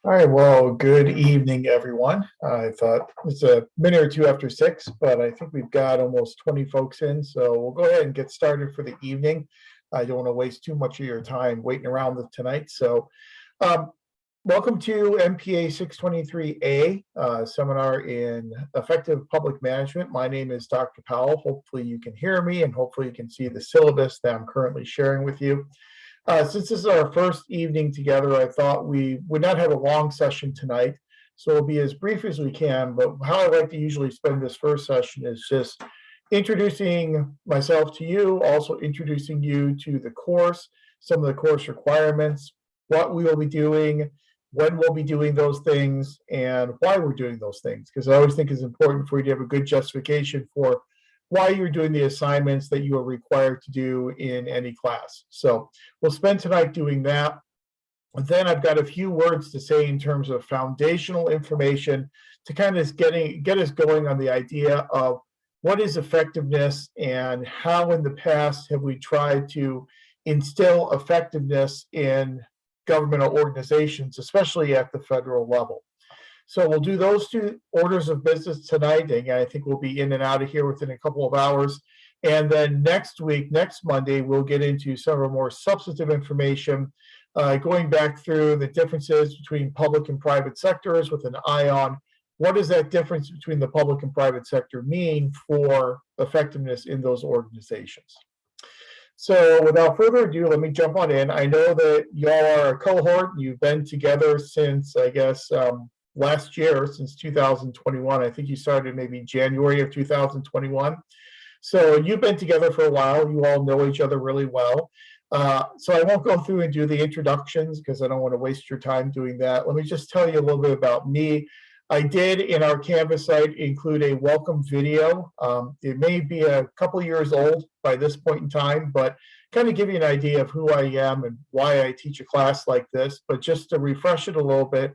All right, well, good evening, everyone. I thought it's a minute or two after 6, but I think we've got almost 20 folks in, so we'll go ahead and get started for the evening. I don't want to waste too much of your time waiting around tonight. So, um, welcome to MPA 623A seminar in effective public management. My name is Dr. Powell. Hopefully you can hear me and hopefully you can see the syllabus that I'm currently sharing with you. Since this is our first evening together, I thought we would not have a long session tonight, so it'll be as brief as we can. But how I like to usually spend this first session is just introducing myself to you, also introducing you to the course, some of the course requirements, what we will be doing, when we'll be doing those things, and why we're doing those things. Because I always think it's important for you to have a good justification for why you're doing the assignments that you are required to do in any class. So we'll spend tonight doing that. And then I've got a few words to say in terms of foundational information to kind of get us going on the idea of what is effectiveness and how in the past have we tried to instill effectiveness in governmental organizations, especially at the federal level. So we'll do those two orders of business tonight, and I think we'll be in and out of here within a couple of hours. And then next week, next Monday, we'll get into some of the more substantive information, going back through the differences between public and private sectors with an eye on what does that difference between the public and private sector mean for effectiveness in those organizations. So without further ado, let me jump on in. I know that y'all are a cohort. You've been together since, I guess, last year, since 2021. I think you started maybe January of 2021. So you've been together for a while. You all know each other really well. So I won't go through and do the introductions because I don't want to waste your time doing that. Let me just tell you a little bit about me. I did in our Canvas site include a welcome video. It may be a couple years old by this point in time, but kind of give you an idea of who I am and why I teach a class like this. But just to refresh it a little bit,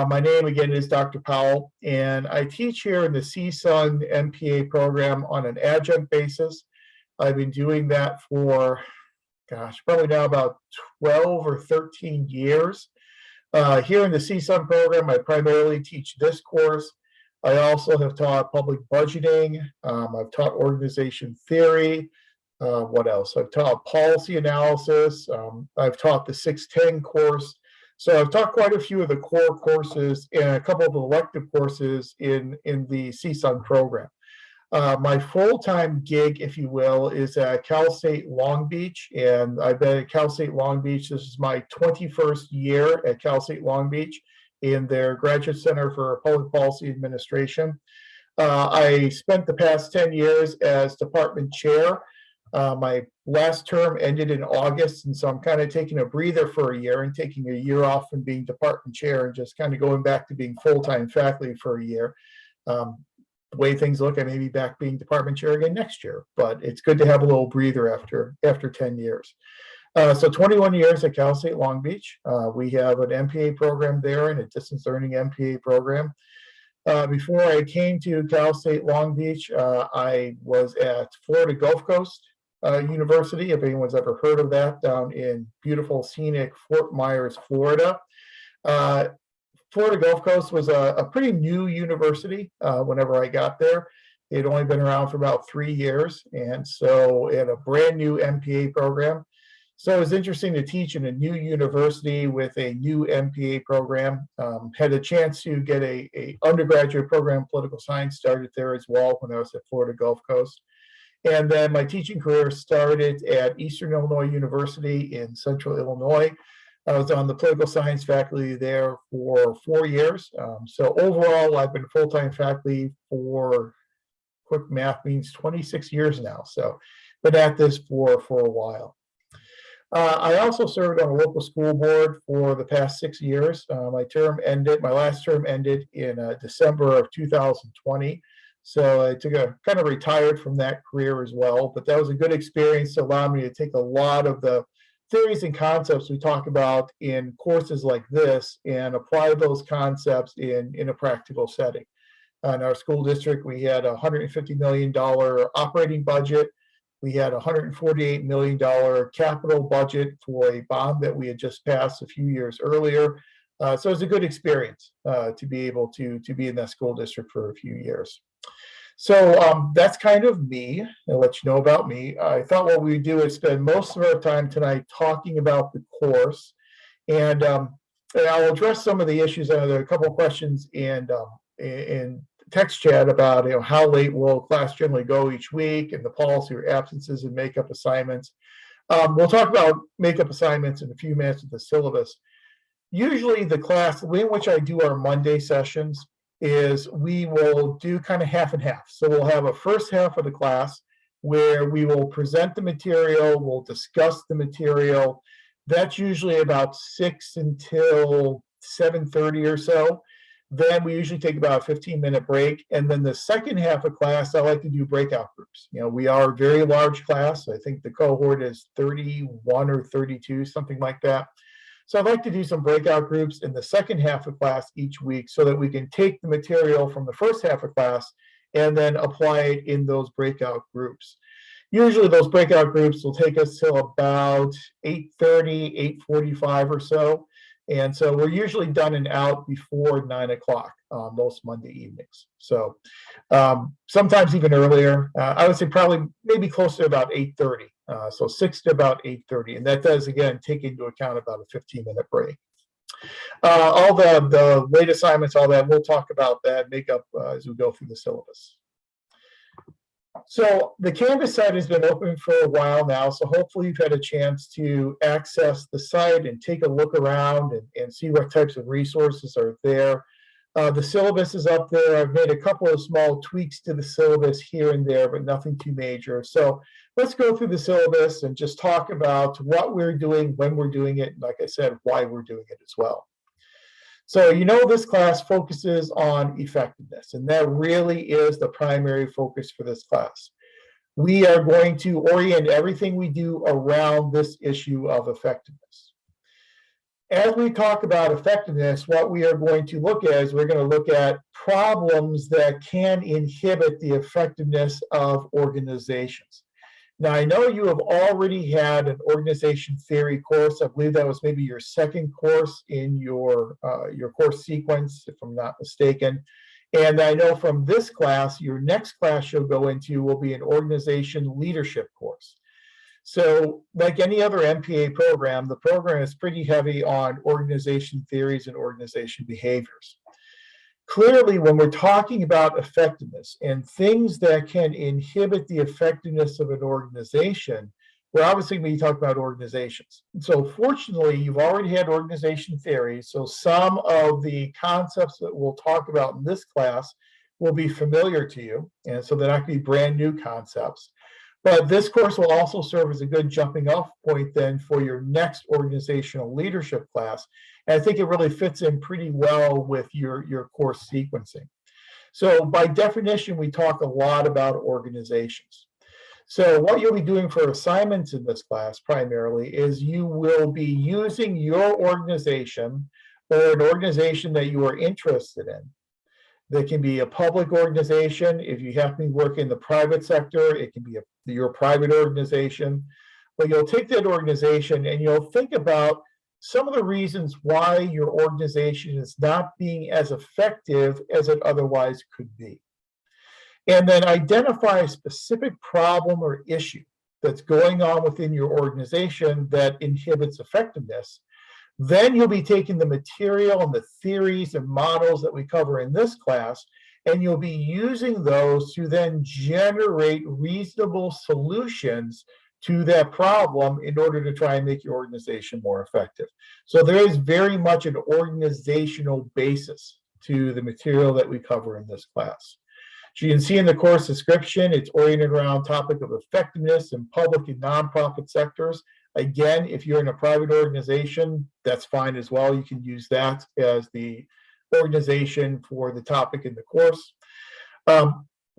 my name again is Dr. Powell, and I teach here in the CSUN MPA program on an adjunct basis. I've been doing that for, gosh, probably now about 12 or 13 years. Here in the CSUN program, I primarily teach this course. I also have taught public budgeting. I've taught organization theory. What else? I've taught policy analysis. I've taught the 610 course. So I've taught quite a few of the core courses and a couple of elective courses in the CSUN program. My full-time gig, if you will, is at Cal State Long Beach, and I've been at Cal State Long Beach. This is my 21st year at Cal State Long Beach in their Graduate Center for Public Policy Administration. I spent the past 10 years as department chair. My last term ended in August, and so I'm kind of taking a breather for a year and taking a year off from being department chair and just kind of going back to being full-time faculty for a year. The way things look, I may be back being department chair again next year, but it's good to have a little breather after 10 years. So 21 years at Cal State Long Beach. We have an MPA program there and a distance learning MPA program. Before I came to Cal State Long Beach, I was at Florida Gulf Coast University, if anyone's ever heard of that, down in beautiful, scenic Fort Myers, Florida. Florida Gulf Coast was a pretty new university whenever I got there. It had only been around for about 3 years, and so it had a brand new MPA program. So it was interesting to teach in a new university with a new MPA program. Had a chance to get a undergraduate program in political science started there as well when I was at Florida Gulf Coast. And then my teaching career started at Eastern Illinois University in Central Illinois. I was on the political science faculty there for 4 years. So overall, I've been full-time faculty for, quick math means 26 years now. So been at this for a while. I also served on a local school board for the past 6 years. My last term ended in December of 2020. So I kind of retired from that career as well, but that was a good experience to allow me to take a lot of the theories and concepts we talk about in courses like this and apply those concepts in a practical setting. In our school district, we had a $150 million operating budget. We had a $148 million capital budget for a bond that we had just passed a few years earlier. So it's a good experience to be able to be in that school district for a few years. So that's kind of me. I'll let you know about me. I thought what we would do is spend most of our time tonight talking about the course, and I'll address some of the issues. There are a couple of questions in text chat about how late will class generally go each week, and the policy or absences and makeup assignments. We'll talk about makeup assignments in a few minutes with the syllabus. Usually the class, the way in which I do our Monday sessions is we will do kind of half and half. So we'll have a first half of the class where we will present the material, we'll discuss the material. That's usually about 6 until 7:30 or so. Then we usually take about a 15-minute break. And then the second half of class, I like to do breakout groups. We are a very large class. I think the cohort is 31 or 32, something like that. So I'd like to do some breakout groups in the second half of class each week so that we can take the material from the first half of class and then apply it in those breakout groups. Usually those breakout groups will take us till about 8:30, 8:45 or so. And so we're usually done and out before 9 o'clock most Monday evenings. So sometimes even earlier. I would say probably maybe closer to about 8:30. So 6 to about 8:30. And that does, again, take into account about a 15-minute break. All the late assignments, all that, we'll talk about that, makeup as we go through the syllabus. So the Canvas site has been open for a while now, so hopefully you've had a chance to access the site and take a look around and see what types of resources are there. The syllabus is up there. I've made a couple of small tweaks to the syllabus here and there, but nothing too major. So let's go through the syllabus and just talk about what we're doing, when we're doing it, and like I said, why we're doing it as well. So this class focuses on effectiveness, and that really is the primary focus for this class. We are going to orient everything we do around this issue of effectiveness. As we talk about effectiveness, what we are going to look at is we're going to look at problems that can inhibit the effectiveness of organizations. Now, I know you have already had an organization theory course. I believe that was maybe your second course in your course sequence, if I'm not mistaken. And I know from this class, your next class you'll go into will be an organization leadership course. So like any other MPA program, the program is pretty heavy on organization theories and organization behaviors. Clearly, when we're talking about effectiveness and things that can inhibit the effectiveness of an organization, we're obviously going to be talking about organizations. So fortunately, you've already had organization theory, so some of the concepts that we'll talk about in this class will be familiar to you, and so they're not going to be brand new concepts. But this course will also serve as a good jumping off point then for your next organizational leadership class. And I think it really fits in pretty well with your course sequencing. So by definition, we talk a lot about organizations. So what you'll be doing for assignments in this class primarily is you will be using your organization or an organization that you are interested in. That can be a public organization. If you happen to work in the private sector, it can be your private organization. But you'll take that organization and you'll think about some of the reasons why your organization is not being as effective as it otherwise could be. And then identify a specific problem or issue that's going on within your organization that inhibits effectiveness. Then you'll be taking the material and the theories and models that we cover in this class, and you'll be using those to then generate reasonable solutions to that problem in order to try and make your organization more effective. So there is very much an organizational basis to the material that we cover in this class. As you can see in the course description, it's oriented around topic of effectiveness in public and nonprofit sectors. Again, if you're in a private organization, that's fine as well. You can use that as the organization for the topic in the course.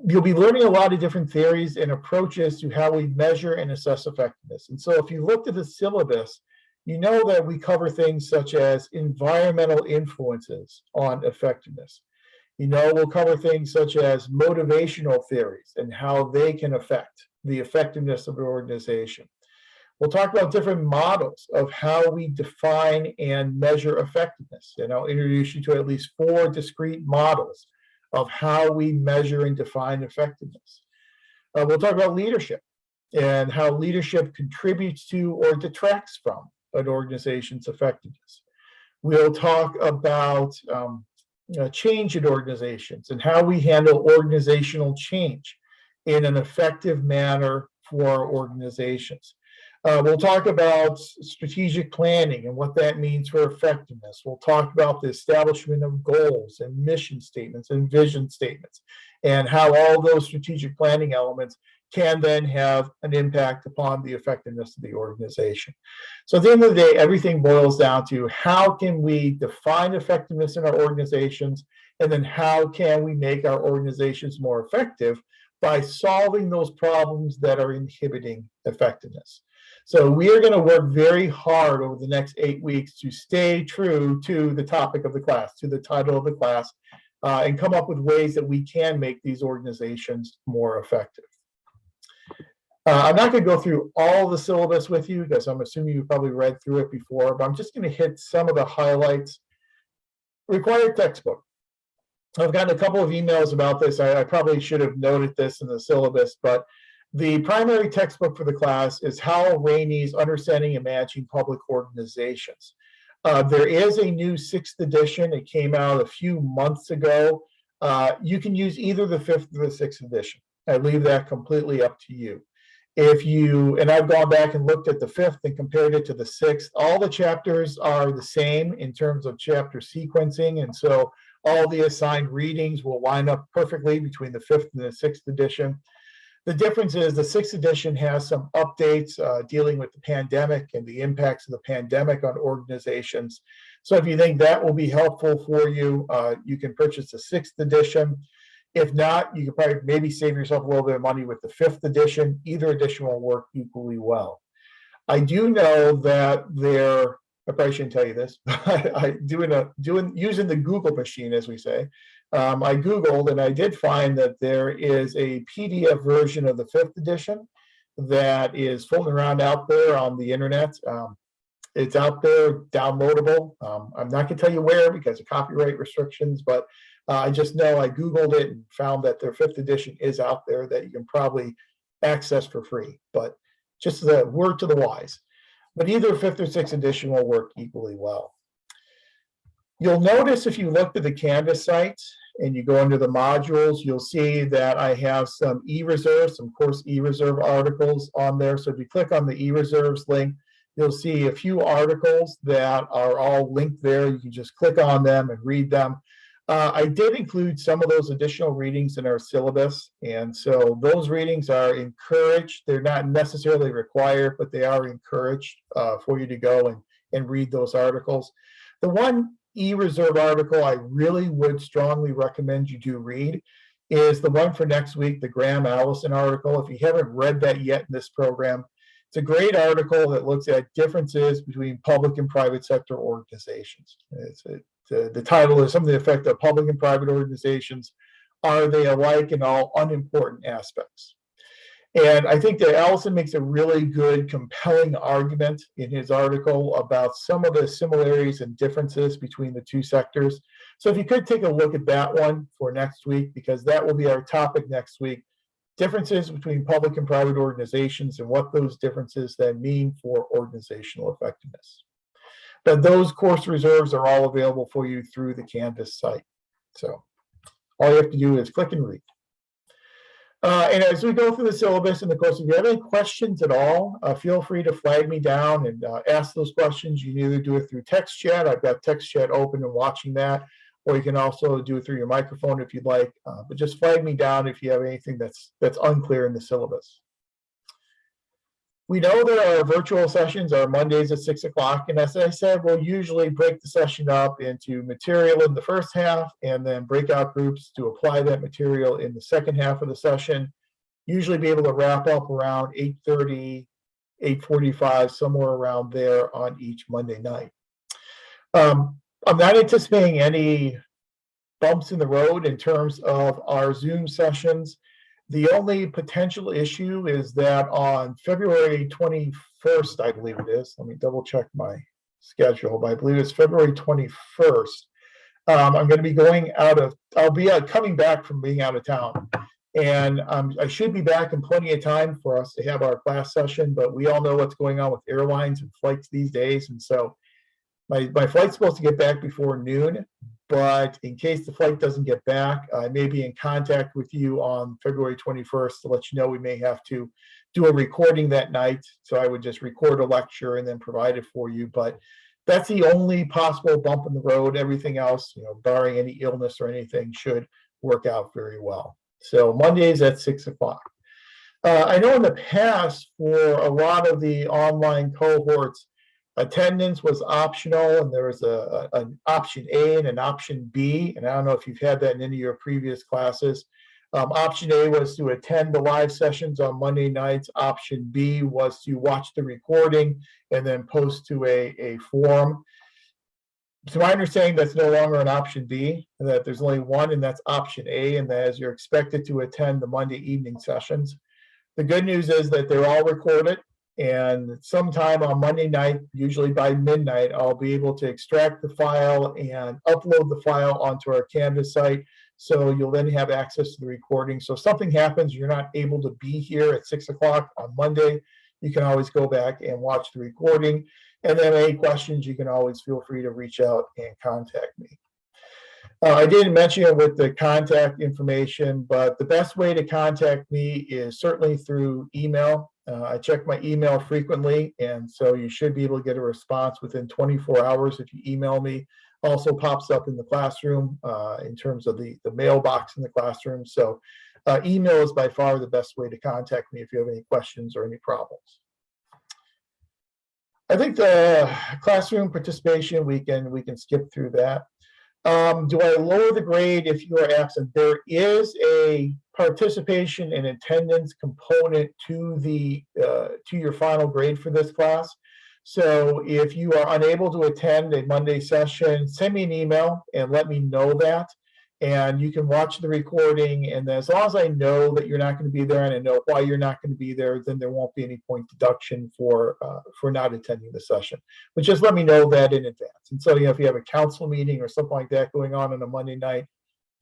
You'll be learning a lot of different theories and approaches to how we measure and assess effectiveness. And so if you looked at the syllabus, you know that we cover things such as environmental influences on effectiveness. We'll cover things such as motivational theories and how they can affect the effectiveness of an organization. We'll talk about different models of how we define and measure effectiveness. And I'll introduce you to at least 4 discrete models of how we measure and define effectiveness. We'll talk about leadership and how leadership contributes to or detracts from an organization's effectiveness. We'll talk about change in organizations and how we handle organizational change in an effective manner for our organizations. We'll talk about strategic planning and what that means for effectiveness. We'll talk about the establishment of goals and mission statements and vision statements, and how all those strategic planning elements can then have an impact upon the effectiveness of the organization. So at the end of the day, everything boils down to how can we define effectiveness in our organizations, and then how can we make our organizations more effective by solving those problems that are inhibiting effectiveness. So we are going to work very hard over the next 8 weeks to stay true to the topic of the class, to the title of the class, and come up with ways that we can make these organizations more effective. I'm not going to go through all the syllabus with you because I'm assuming you've probably read through it before, but I'm just going to hit some of the highlights. Required textbook. I've gotten a couple of emails about this. I probably should have noted this in the syllabus, but the primary textbook for the class is Hal Rainey's Understanding and Managing Public Organizations. There is a new 6th edition. It came out a few months ago. You can use either the 5th or the 6th edition. I leave that completely up to you. And I've gone back and looked at the 5th and compared it to the 6th. All the chapters are the same in terms of chapter sequencing, and so all the assigned readings will line up perfectly between the 5th and the 6th edition. The difference is the 6th edition has some updates dealing with the pandemic and the impacts of the pandemic on organizations. So if you think that will be helpful for you, you can purchase the 6th edition. If not, you can probably maybe save yourself a little bit of money with the 5th edition. Either edition will work equally well. I do know that I probably shouldn't tell you this, but using the Google machine, as we say, I Googled and I did find that there is a PDF version of the 5th edition that is floating around out there on the internet. It's out there, downloadable. I'm not going to tell you where because of copyright restrictions, but I just know I Googled it and found that their 5th edition is out there that you can probably access for free. But just as a word to the wise. But either 5th or 6th edition will work equally well. You'll notice if you look at the Canvas site and you go into the modules, you'll see that I have some e-reserve, some course e-reserve articles on there. So if you click on the e-reserves link, you'll see a few articles that are all linked there. You can just click on them and read them. I did include some of those additional readings in our syllabus, and so those readings are encouraged. They're not necessarily required, but they are encouraged for you to go and read those articles. The one e-reserve article I really would strongly recommend you do read is the one for next week, the Graham Allison article. If you haven't read that yet in this program, it's a great article that looks at differences between public and private sector organizations. The title is something to the effect of public and private organizations. Are they alike in all unimportant aspects? And I think that Allison makes a really good, compelling argument in his article about some of the similarities and differences between the two sectors. So if you could take a look at that one for next week, because that will be our topic next week, differences between public and private organizations and what those differences then mean for organizational effectiveness. But those course reserves are all available for you through the Canvas site. So all you have to do is click and read. And as we go through the syllabus, and of course, if you have any questions at all, feel free to flag me down and ask those questions. You can either do it through text chat. I've got text chat open and watching that, or you can also do it through your microphone if you'd like. But just flag me down if you have anything that's unclear in the syllabus. We know that our virtual sessions are Mondays at 6 o'clock, and as I said, we'll usually break the session up into material in the first half and then breakout groups to apply that material in the second half of the session. Usually be able to wrap up around 8:30, 8:45, somewhere around there on each Monday night. I'm not anticipating any bumps in the road in terms of our Zoom sessions. The only potential issue is that on February 21st, I believe it is, let me double check my schedule, but I believe it's February 21st. I'm going to be I'll be coming back from being out of town. And I should be back in plenty of time for us to have our class session, but we all know what's going on with airlines and flights these days. And so my flight's supposed to get back before noon, but in case the flight doesn't get back, I may be in contact with you on February 21st to let you know we may have to do a recording that night. So I would just record a lecture and then provide it for you. But that's the only possible bump in the road. Everything else, barring any illness or anything, should work out very well. So Mondays at 6 o'clock. I know in the past for a lot of the online cohorts, attendance was optional, and there was an option A and an option B. And I don't know if you've had that in any of your previous classes. Option A was to attend the live sessions on Monday nights. Option B was to watch the recording and then post to a forum. To my understanding, that's no longer an option B, and that there's only one, and that's option A, and that is you're expected to attend the Monday evening sessions. The good news is that they're all recorded, and sometime on Monday night, usually by midnight, I'll be able to extract the file and upload the file onto our Canvas site. So you'll then have access to the recording. So if something happens, you're not able to be here at 6 o'clock on Monday, you can always go back and watch the recording. And then any questions, you can always feel free to reach out and contact me. I didn't mention it with the contact information, but the best way to contact me is certainly through email. I check my email frequently, and so you should be able to get a response within 24 hours if you email me. Also pops up in the classroom in terms of the mailbox in the classroom. So email is by far the best way to contact me if you have any questions or any problems. I think the classroom participation, we can skip through that. Do I lower the grade if you are absent? There is a participation and attendance component to your final grade for this class. So if you are unable to attend a Monday session, send me an email and let me know that. And you can watch the recording, and as long as I know that you're not going to be there and I know why you're not going to be there, then there won't be any point deduction for not attending the session. But just let me know that in advance. And so, if you have a council meeting or something like that going on a Monday night,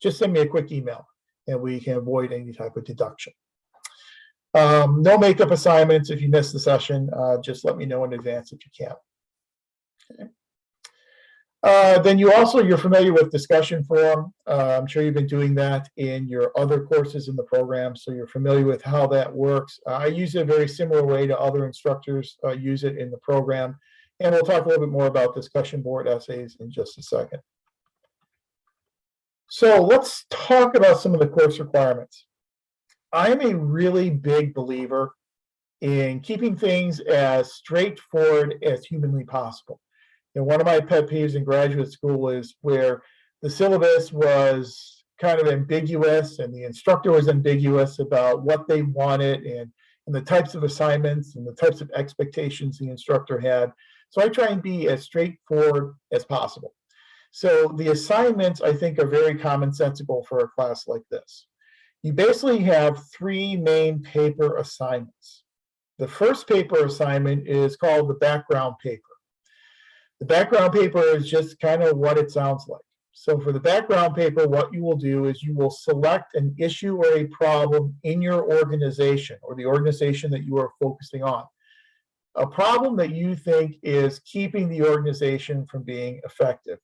just send me a quick email, and we can avoid any type of deduction. No makeup assignments if you miss the session. Just let me know in advance if you can. Okay. Then you're familiar with discussion forum. I'm sure you've been doing that in your other courses in the program, so you're familiar with how that works. I use it a very similar way to other instructors use it in the program, and we'll talk a little bit more about discussion board essays in just a second. So let's talk about some of the course requirements. I am a really big believer in keeping things as straightforward as humanly possible. And one of my pet peeves in graduate school is where the syllabus was kind of ambiguous and the instructor was ambiguous about what they wanted and the types of assignments and the types of expectations the instructor had. So I try and be as straightforward as possible. So the assignments, I think, are very commonsensical for a class like this. You basically have three main paper assignments. The first paper assignment is called the background paper. The background paper is just kind of what it sounds like. So for the background paper, what you will do is you will select an issue or a problem in your organization or the organization that you are focusing on. A problem that you think is keeping the organization from being effective.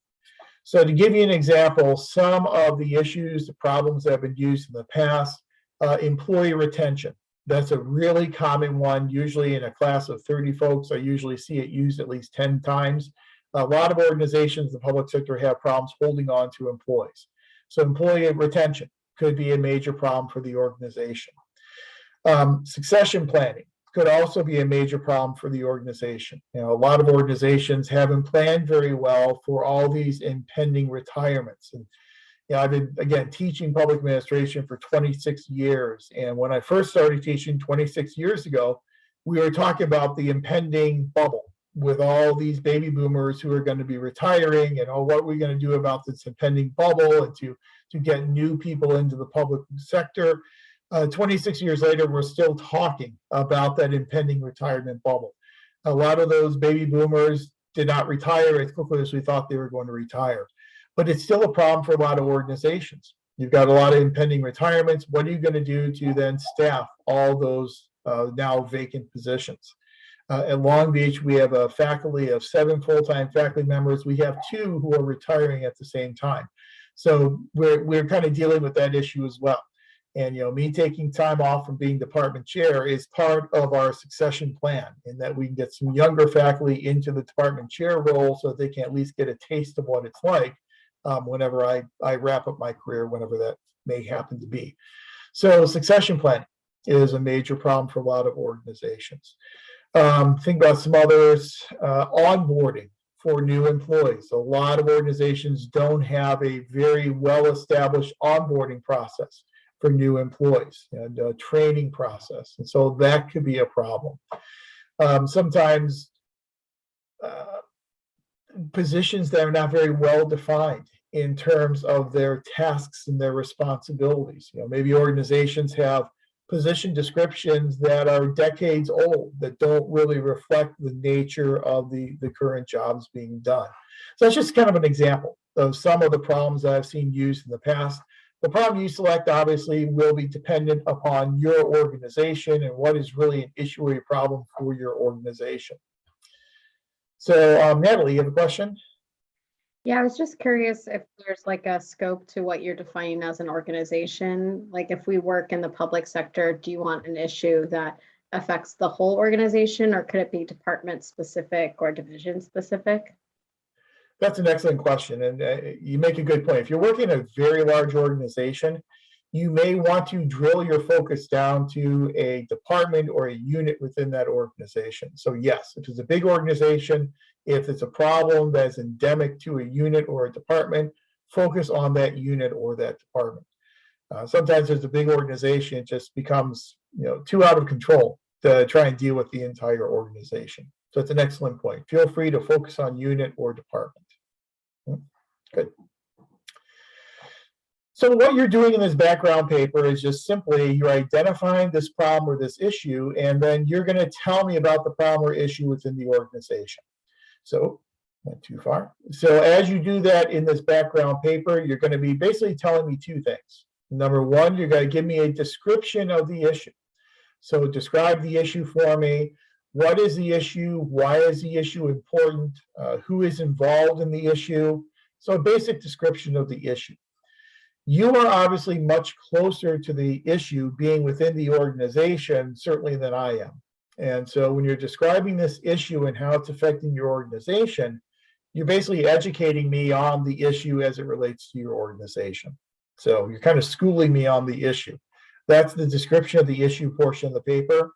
So to give you an example, some of the issues, the problems that have been used in the past, employee retention. That's a really common one. Usually in a class of 30 folks, I usually see it used at least 10 times. A lot of organizations in the public sector have problems holding on to employees. So employee retention could be a major problem for the organization. Succession planning could also be a major problem for the organization. A lot of organizations haven't planned very well for all these impending retirements. And I've been, again, teaching public administration for 26 years. And when I first started teaching 26 years ago, we were talking about the impending bubble with all these baby boomers who are going to be retiring and what are we going to do about this impending bubble and to get new people into the public sector. 26 years later, we're still talking about that impending retirement bubble. A lot of those baby boomers did not retire as quickly as we thought they were going to retire. But it's still a problem for a lot of organizations. You've got a lot of impending retirements. What are you going to do to then staff all those now vacant positions? At Long Beach, we have a faculty of 7 full-time faculty members. We have 2 who are retiring at the same time. So we're kind of dealing with that issue as well. And me taking time off from being department chair is part of our succession plan, in that we can get some younger faculty into the department chair role so that they can at least get a taste of what it's like whenever I wrap up my career, whenever that may happen to be. So succession planning is a major problem for a lot of organizations. Think about some others. Onboarding for new employees. A lot of organizations don't have a very well-established onboarding process for new employees, and a training process. And so that could be a problem. Sometimes positions that are not very well defined in terms of their tasks and their responsibilities. Maybe organizations have position descriptions that are decades old, that don't really reflect the nature of the current jobs being done. So that's just kind of an example of some of the problems that I've seen used in the past. The problem you select obviously will be dependent upon your organization and what is really an issue or a problem for your organization. So Natalie, you have a question? Yeah, I was just curious if there's like a scope to what you're defining as an organization. Like if we work in the public sector, do you want an issue that affects the whole organization, or could it be department specific or division specific? That's an excellent question, and you make a good point. If you're working in a very large organization, you may want to drill your focus down to a department or a unit within that organization. So yes, if it's a big organization, if it's a problem that's endemic to a unit or a department, focus on that unit or that department. Sometimes as a big organization, it just becomes too out of control to try and deal with the entire organization. So it's an excellent point. Feel free to focus on unit or department. Good. So what you're doing in this background paper is just simply you're identifying this problem or this issue, and then you're going to tell me about the problem or issue within the organization. So, went too far. So as you do that in this background paper, you're going to be basically telling me 2 things. Number 1, you're going to give me a description of the issue. So describe the issue for me. What is the issue? Why is the issue important? Who is involved in the issue? So a basic description of the issue. You are obviously much closer to the issue being within the organization, certainly, than I am. And so when you're describing this issue and how it's affecting your organization, you're basically educating me on the issue as it relates to your organization. So you're kind of schooling me on the issue. That's the description of the issue portion of the paper.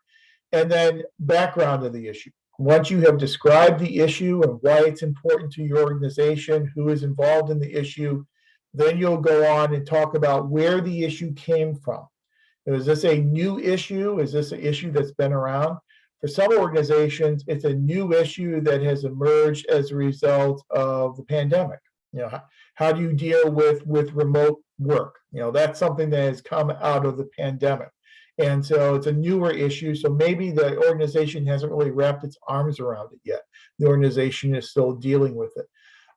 And then background of the issue. Once you have described the issue and why it's important to your organization, who is involved in the issue, then you'll go on and talk about where the issue came from. Is this a new issue? Is this an issue that's been around? For some organizations, it's a new issue that has emerged as a result of the pandemic. How do you deal with remote work? That's something that has come out of the pandemic. And so it's a newer issue. So maybe the organization hasn't really wrapped its arms around it yet. The organization is still dealing with it.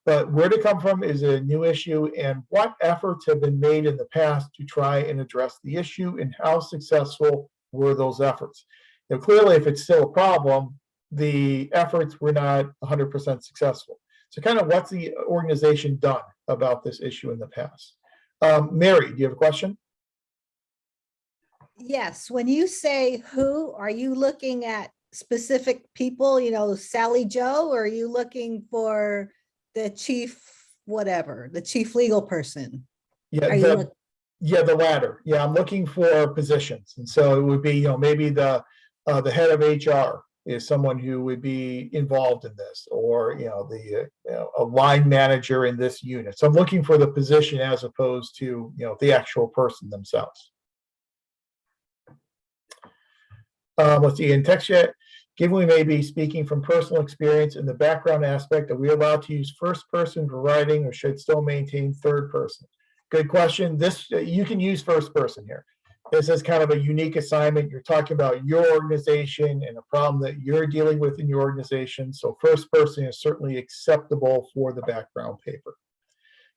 But where to come from is a new issue, and what efforts have been made in the past to try and address the issue, and how successful were those efforts? Clearly, if it's still a problem, the efforts were not 100% successful. So kind of what's the organization done about this issue in the past? Mary, do you have a question? Yes. When you say who, are you looking at specific people, Sally Joe, or are you looking for the chief, whatever, the chief legal person? Yeah, the latter. Yeah, I'm looking for positions. And so it would be, maybe the head of HR is someone who would be involved in this, or, a line manager in this unit. So I'm looking for the position as opposed to, the actual person themselves. Let's see, in text chat, given we may be speaking from personal experience in the background aspect, are we allowed to use first person for writing, or should still maintain third person? Good question. You can use first person here. This is kind of a unique assignment. You're talking about your organization and a problem that you're dealing with in your organization. So first person is certainly acceptable for the background paper.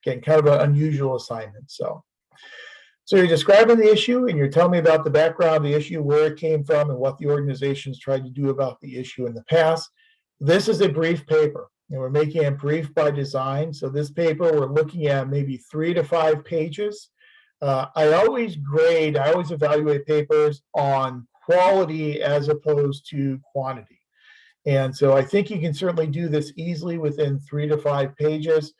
Again, kind of an unusual assignment. So you're describing the issue and you're telling me about the background of the issue, where it came from, and what the organization's tried to do about the issue in the past. This is a brief paper, and we're making it brief by design. So this paper, we're looking at maybe 3 to 5 pages. I always evaluate papers on quality as opposed to quantity. And so I think you can certainly do this easily within 3 to 5 pages.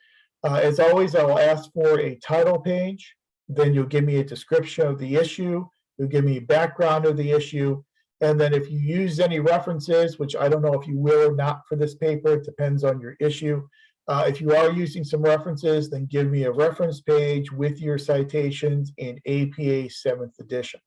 As always, I'll ask for a title page. Then you'll give me a description of the issue. You'll give me a background of the issue. And then if you use any references, which I don't know if you will or not for this paper, it depends on your issue. If you are using some references, then give me a reference page with your citations in APA 7th edition.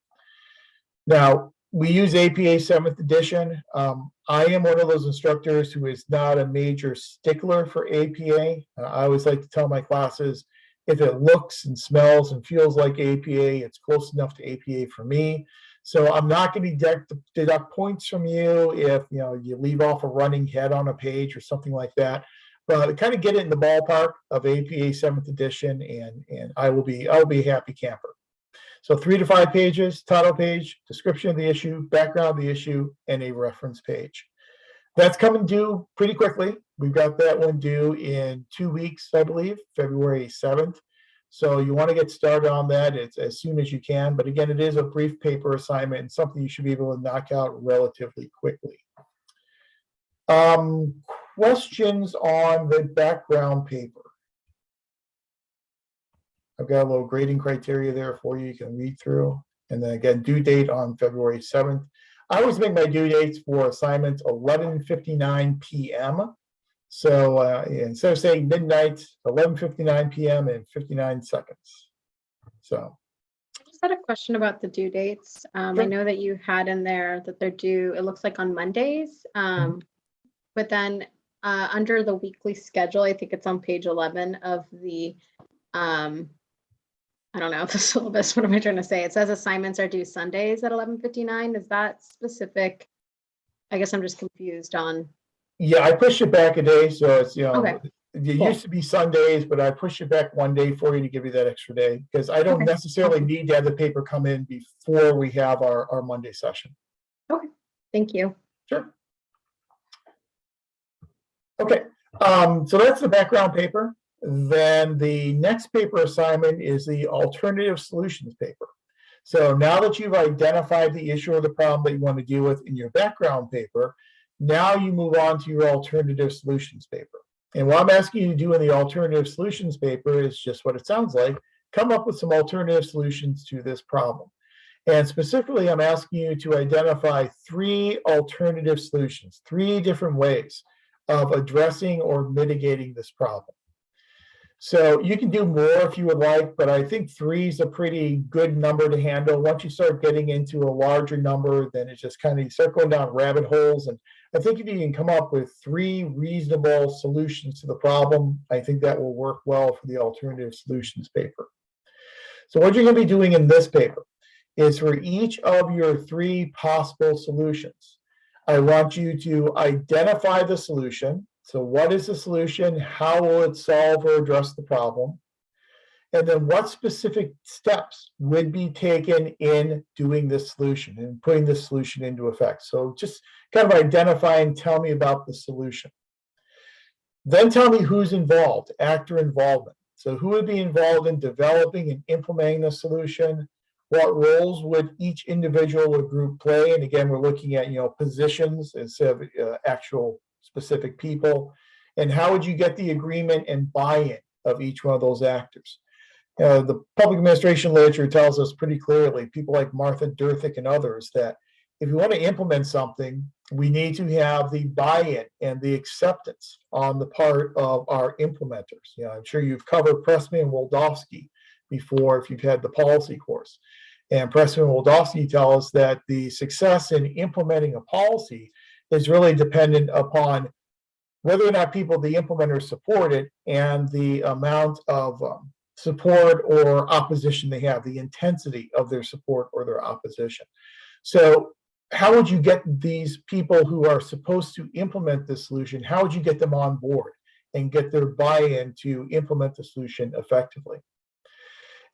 Now, we use APA 7th edition. I am one of those instructors who is not a major stickler for APA. I always like to tell my classes, if it looks and smells and feels like APA, it's close enough to APA for me. So I'm not going to deduct points from you if you leave off a running head on a page or something like that. But kind of get it in the ballpark of APA 7th edition, and I will be a happy camper. So 3 to 5 pages, title page, description of the issue, background of the issue, and a reference page. That's coming due pretty quickly. We've got that one due in 2 weeks, I believe, February 7th. So you want to get started on that as soon as you can. But again, it is a brief paper assignment and something you should be able to knock out relatively quickly. Questions on the background paper? I've got a little grading criteria there for you. You can read through. And then again, due date on February 7th. I always make my due dates for assignments 11:59 p.m. So instead of saying midnight, 11:59 p.m. and 59 seconds. So I just had a question about the due dates. I know that you had in there that they're due, it looks like on Mondays. But then under the weekly schedule, I think it's on page 11 of the, I don't know, the syllabus, what am I trying to say? It says assignments are due Sundays at 11:59. Is that specific? I guess I'm just confused on. Yeah, I pushed it back a day. So it's, Okay. It used to be Sundays, but I pushed it back one day for you to give you that extra day because I don't necessarily need to have the paper come in before we have our Monday session. Okay, thank you. Sure. Okay, so that's the background paper. Then the next paper assignment is the alternative solutions paper. So now that you've identified the issue or the problem that you want to deal with in your background paper, now you move on to your alternative solutions paper. And what I'm asking you to do in the alternative solutions paper is just what it sounds like. Come up with some alternative solutions to this problem. And specifically, I'm asking you to identify 3 alternative solutions, 3 different ways of addressing or mitigating this problem. So you can do more if you would like, but I think 3 is a pretty good number to handle. Once you start getting into a larger number, then it's just kind of, you start going down rabbit holes. And I think if you can come up with 3 reasonable solutions to the problem, I think that will work well for the alternative solutions paper. So what you're going to be doing in this paper is for each of your 3 possible solutions, I want you to identify the solution. So what is the solution? How will it solve or address the problem? And then what specific steps would be taken in doing this solution and putting this solution into effect? So just kind of identify and tell me about the solution. Then tell me who's involved, actor involvement. So who would be involved in developing and implementing the solution? What roles would each individual or group play? And again, we're looking at positions instead of actual specific people. And how would you get the agreement and buy-in of each one of those actors? The public administration literature tells us pretty clearly, people like Martha Durthick and others, that if we want to implement something, we need to have the buy-in and the acceptance on the part of our implementers. I'm sure you've covered Pressman and Waldowski before if you've had the policy course. And Pressman and Waldowski tell us that the success in implementing a policy is really dependent upon whether or not people, the implementers, support it and the amount of support or opposition they have, the intensity of their support or their opposition. So how would you get these people who are supposed to implement this solution, how would you get them on board and get their buy-in to implement the solution effectively?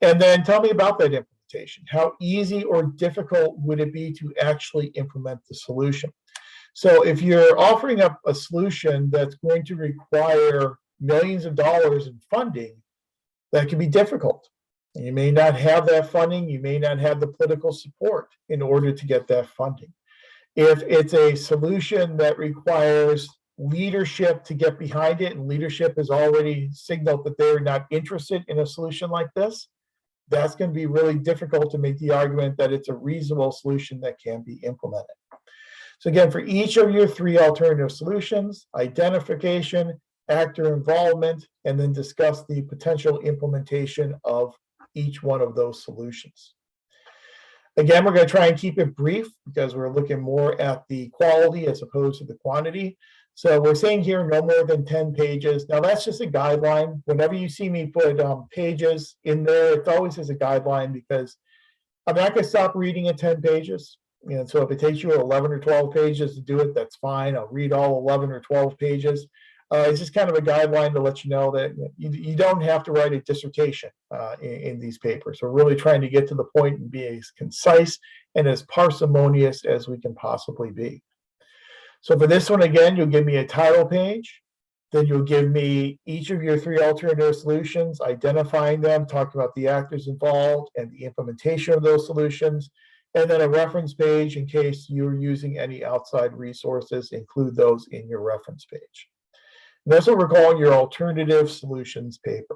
And then tell me about that implementation. How easy or difficult would it be to actually implement the solution? So if you're offering up a solution that's going to require millions of dollars in funding, that can be difficult. And you may not have that funding, you may not have the political support in order to get that funding. If it's a solution that requires leadership to get behind it, and leadership has already signaled that they're not interested in a solution like this, that's going to be really difficult to make the argument that it's a reasonable solution that can be implemented. So again, for each of your 3 alternative solutions, identification, actor involvement, and then discuss the potential implementation of each one of those solutions. Again, we're going to try and keep it brief because we're looking more at the quality as opposed to the quantity. So we're saying here no more than 10 pages. Now that's just a guideline. Whenever you see me put pages in there, it's always as a guideline because I'm not going to stop reading at 10 pages. And so if it takes you 11 or 12 pages to do it, that's fine. I'll read all 11 or 12 pages. It's just kind of a guideline to let you know that you don't have to write a dissertation in these papers. We're really trying to get to the point and be as concise and as parsimonious as we can possibly be. So for this one, again, you'll give me a title page. Then you'll give me each of your 3 alternative solutions, identifying them, talking about the actors involved and the implementation of those solutions, and then a reference page in case you're using any outside resources, include those in your reference page. And that's what we're calling your alternative solutions paper.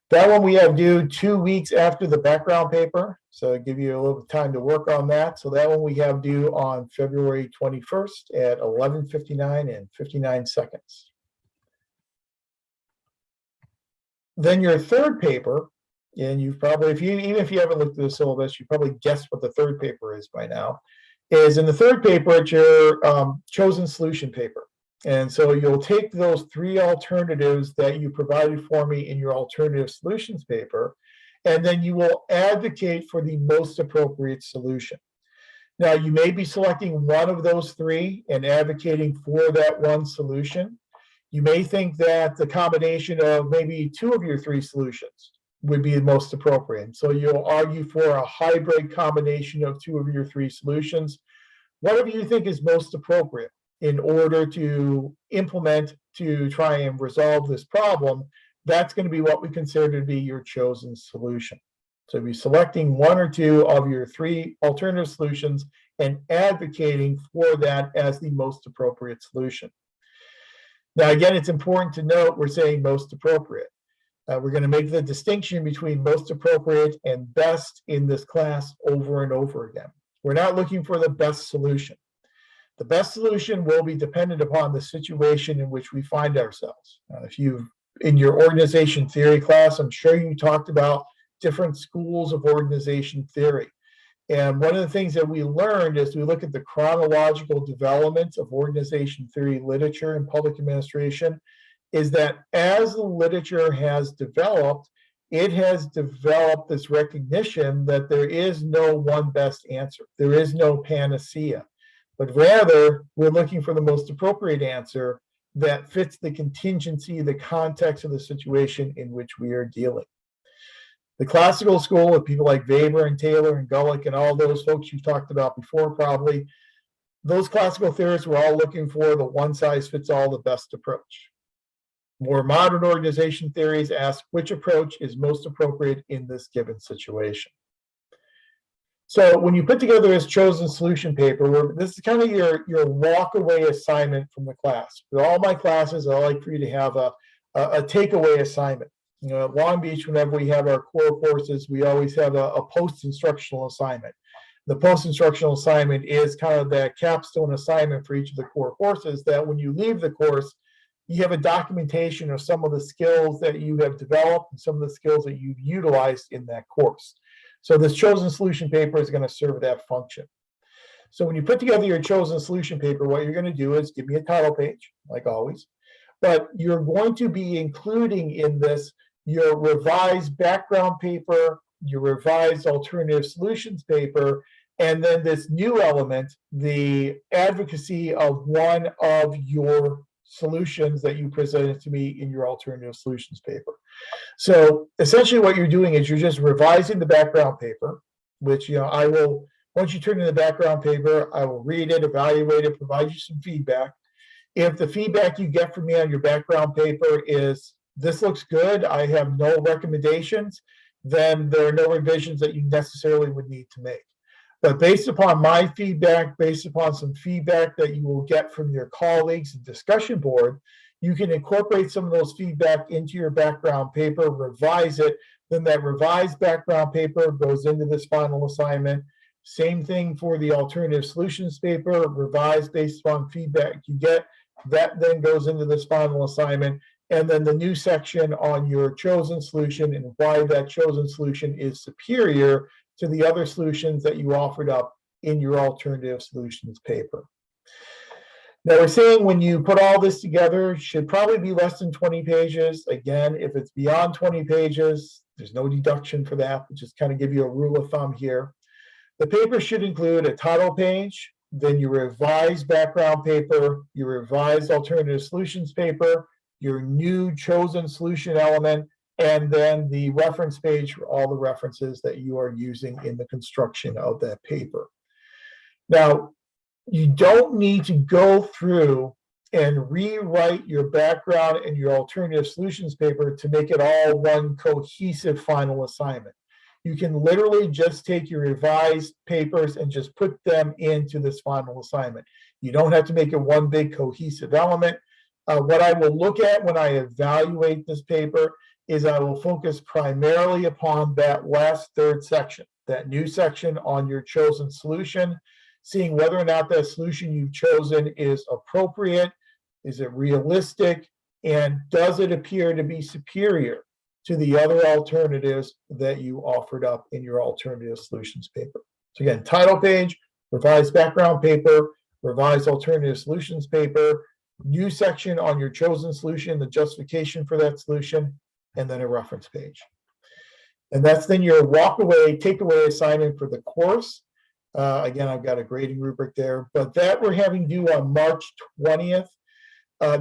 That one we have due 2 weeks after the background paper, so give you a little time to work on that. So that one we have due on February 21st at 11:59 and 59 seconds. Then your third paper, and you've probably, even if you haven't looked at the syllabus, you probably guessed what the third paper is by now, is in the third paper, it's your chosen solution paper. And so you'll take those 3 alternatives that you provided for me in your alternative solutions paper, and then you will advocate for the most appropriate solution. Now, you may be selecting one of those 3 and advocating for that one solution. You may think that the combination of maybe 2 of your 3 solutions would be the most appropriate. So you'll argue for a hybrid combination of 2 of your 3 solutions. Whatever you think is most appropriate in order to implement to try and resolve this problem, that's going to be what we consider to be your chosen solution. So you'll be selecting 1 or 2 of your 3 alternative solutions and advocating for that as the most appropriate solution. Now, again, it's important to note we're saying most appropriate. We're going to make the distinction between most appropriate and best in this class over and over again. We're not looking for the best solution. The best solution will be dependent upon the situation in which we find ourselves. If you've, in your organization theory class, I'm sure you talked about different schools of organization theory. And one of the things that we learned as we look at the chronological development of organization theory literature in public administration is that as the literature has developed, it has developed this recognition that there is no one best answer. There is no panacea. But rather, we're looking for the most appropriate answer that fits the contingency, the context of the situation in which we are dealing. The classical school of people like Weber and Taylor and Gulick and all those folks you've talked about before probably, those classical theorists were all looking for the one-size-fits-all, the best approach. More modern organization theories ask which approach is most appropriate in this given situation. So when you put together this chosen solution paper, this is kind of your walk-away assignment from the class. For all my classes, I like for you to have a takeaway assignment. You know, at Long Beach, whenever we have our core courses, we always have a post-instructional assignment. The post-instructional assignment is kind of that capstone assignment for each of the core courses that when you leave the course, you have a documentation of some of the skills that you have developed and some of the skills that you've utilized in that course. So this chosen solution paper is going to serve that function. So when you put together your chosen solution paper, what you're going to do is give me a title page, like always. but you're going to be including in this your revised background paper, your revised alternative solutions paper, and then this new element, the advocacy of one of your solutions that you presented to me in your alternative solutions paper. So essentially what you're doing is you're just revising the background paper, which, I will, once you turn in the background paper, I will read it, evaluate it, provide you some feedback. If the feedback you get from me on your background paper is, this looks good, I have no recommendations, then there are no revisions that you necessarily would need to make. But based upon my feedback, based upon some feedback that you will get from your colleagues and discussion board, you can incorporate some of those feedback into your background paper, revise it, then that revised background paper goes into this final assignment. Same thing for the alternative solutions paper, revised based upon feedback you get, that then goes into this final assignment. And then the new section on your chosen solution and why that chosen solution is superior to the other solutions that you offered up in your alternative solutions paper. Now we're saying when you put all this together, it should probably be less than 20 pages. Again, if it's beyond 20 pages, there's no deduction for that, but just kind of give you a rule of thumb here. The paper should include a title page, then your revised background paper, your revised alternative solutions paper, your new chosen solution element, and then the reference page for all the references that you are using in the construction of that paper. Now, you don't need to go through and rewrite your background and your alternative solutions paper to make it all one cohesive final assignment. You can literally just take your revised papers and just put them into this final assignment. You don't have to make it one big cohesive element. What I will look at when I evaluate this paper is I will focus primarily upon that last third section, that new section on your chosen solution, seeing whether or not that solution you've chosen is appropriate, is it realistic, and does it appear to be superior to the other alternatives that you offered up in your alternative solutions paper. So again, title page, revised background paper, revised alternative solutions paper, new section on your chosen solution, the justification for that solution, and then a reference page. And that's then your takeaway assignment for the course. Again, I've got a grading rubric there, but that we're having due on March 20th.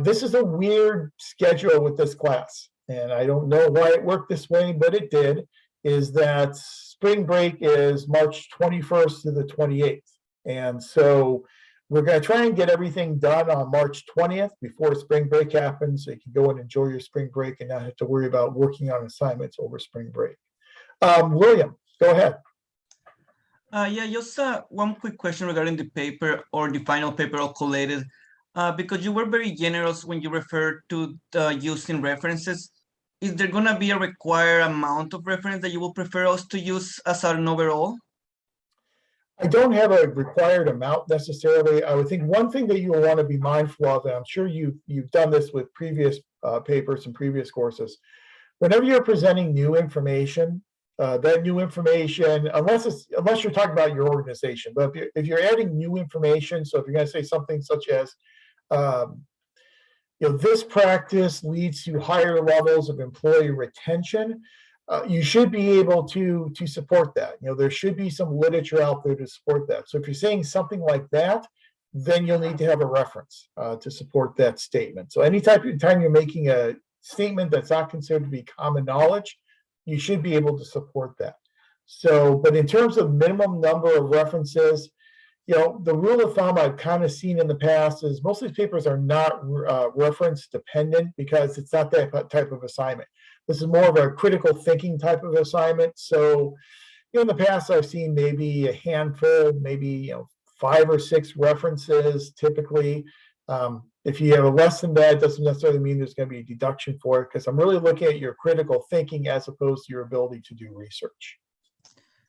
This is a weird schedule with this class, and I don't know why it worked this way, but it did, is that spring break is March 21st to the 28th. And so we're going to try and get everything done on March 20th before spring break happens, so you can go and enjoy your spring break and not have to worry about working on assignments over spring break. William, go ahead. Yeah, just one quick question regarding the paper or the final paper all collated, because you were very generous when you referred to using references. Is there going to be a required amount of reference that you will prefer us to use as an overall? I don't have a required amount necessarily. I would think one thing that you will want to be mindful of, and I'm sure you've done this with previous papers and previous courses, whenever you're presenting new information, that new information, unless you're talking about your organization, but if you're adding new information, so if you're going to say something such as, this practice leads to higher levels of employee retention, you should be able to support that. There should be some literature out there to support that. So if you're saying something like that, then you'll need to have a reference to support that statement. So any time you're making a statement that's not considered to be common knowledge, you should be able to support that. So, but in terms of minimum number of references, the rule of thumb I've kind of seen in the past is most of these papers are not reference dependent because it's not that type of assignment. This is more of a critical thinking type of assignment. So, in the past, I've seen maybe a handful, maybe 5 or 6 references typically. If you have less than that, it doesn't necessarily mean there's going to be a deduction for it, because I'm really looking at your critical thinking as opposed to your ability to do research.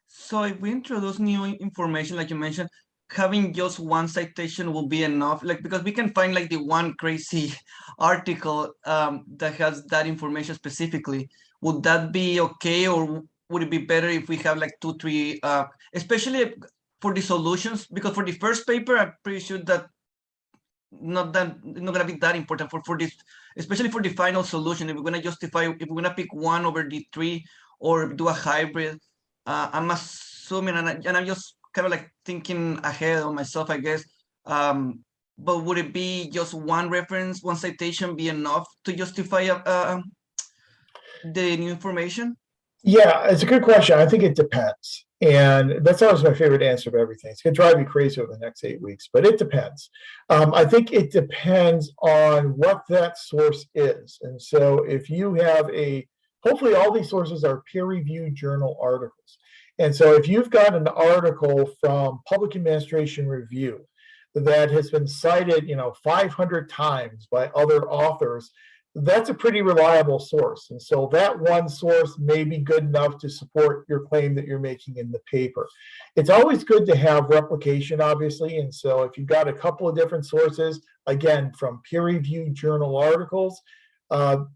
So if we introduce new information, like you mentioned, having just one citation will be enough, because we can find the one crazy article that has that information specifically. Would that be okay, or would it be better if we have 2, 3, especially for the solutions? Because for the first paper, I'm pretty sure that not gonna be that important for this, especially for the final solution. If we're gonna justify, if we're gonna pick one over the three or do a hybrid, I'm assuming, and I'm just kind of like thinking ahead of myself, I guess. But would it be just one reference, one citation be enough to justify the new information? Yeah, it's a good question. I think it depends. And that's always my favorite answer to everything. It's going to drive me crazy over the next 8 weeks, but it depends. I think it depends on what that source is. And so if you have hopefully all these sources are peer-reviewed journal articles. And so if you've got an article from Public Administration Review that has been cited, 500 times by other authors, that's a pretty reliable source. And so that one source may be good enough to support your claim that you're making in the paper. It's always good to have replication, obviously. And so if you've got a couple of different sources, again, from peer-reviewed journal articles,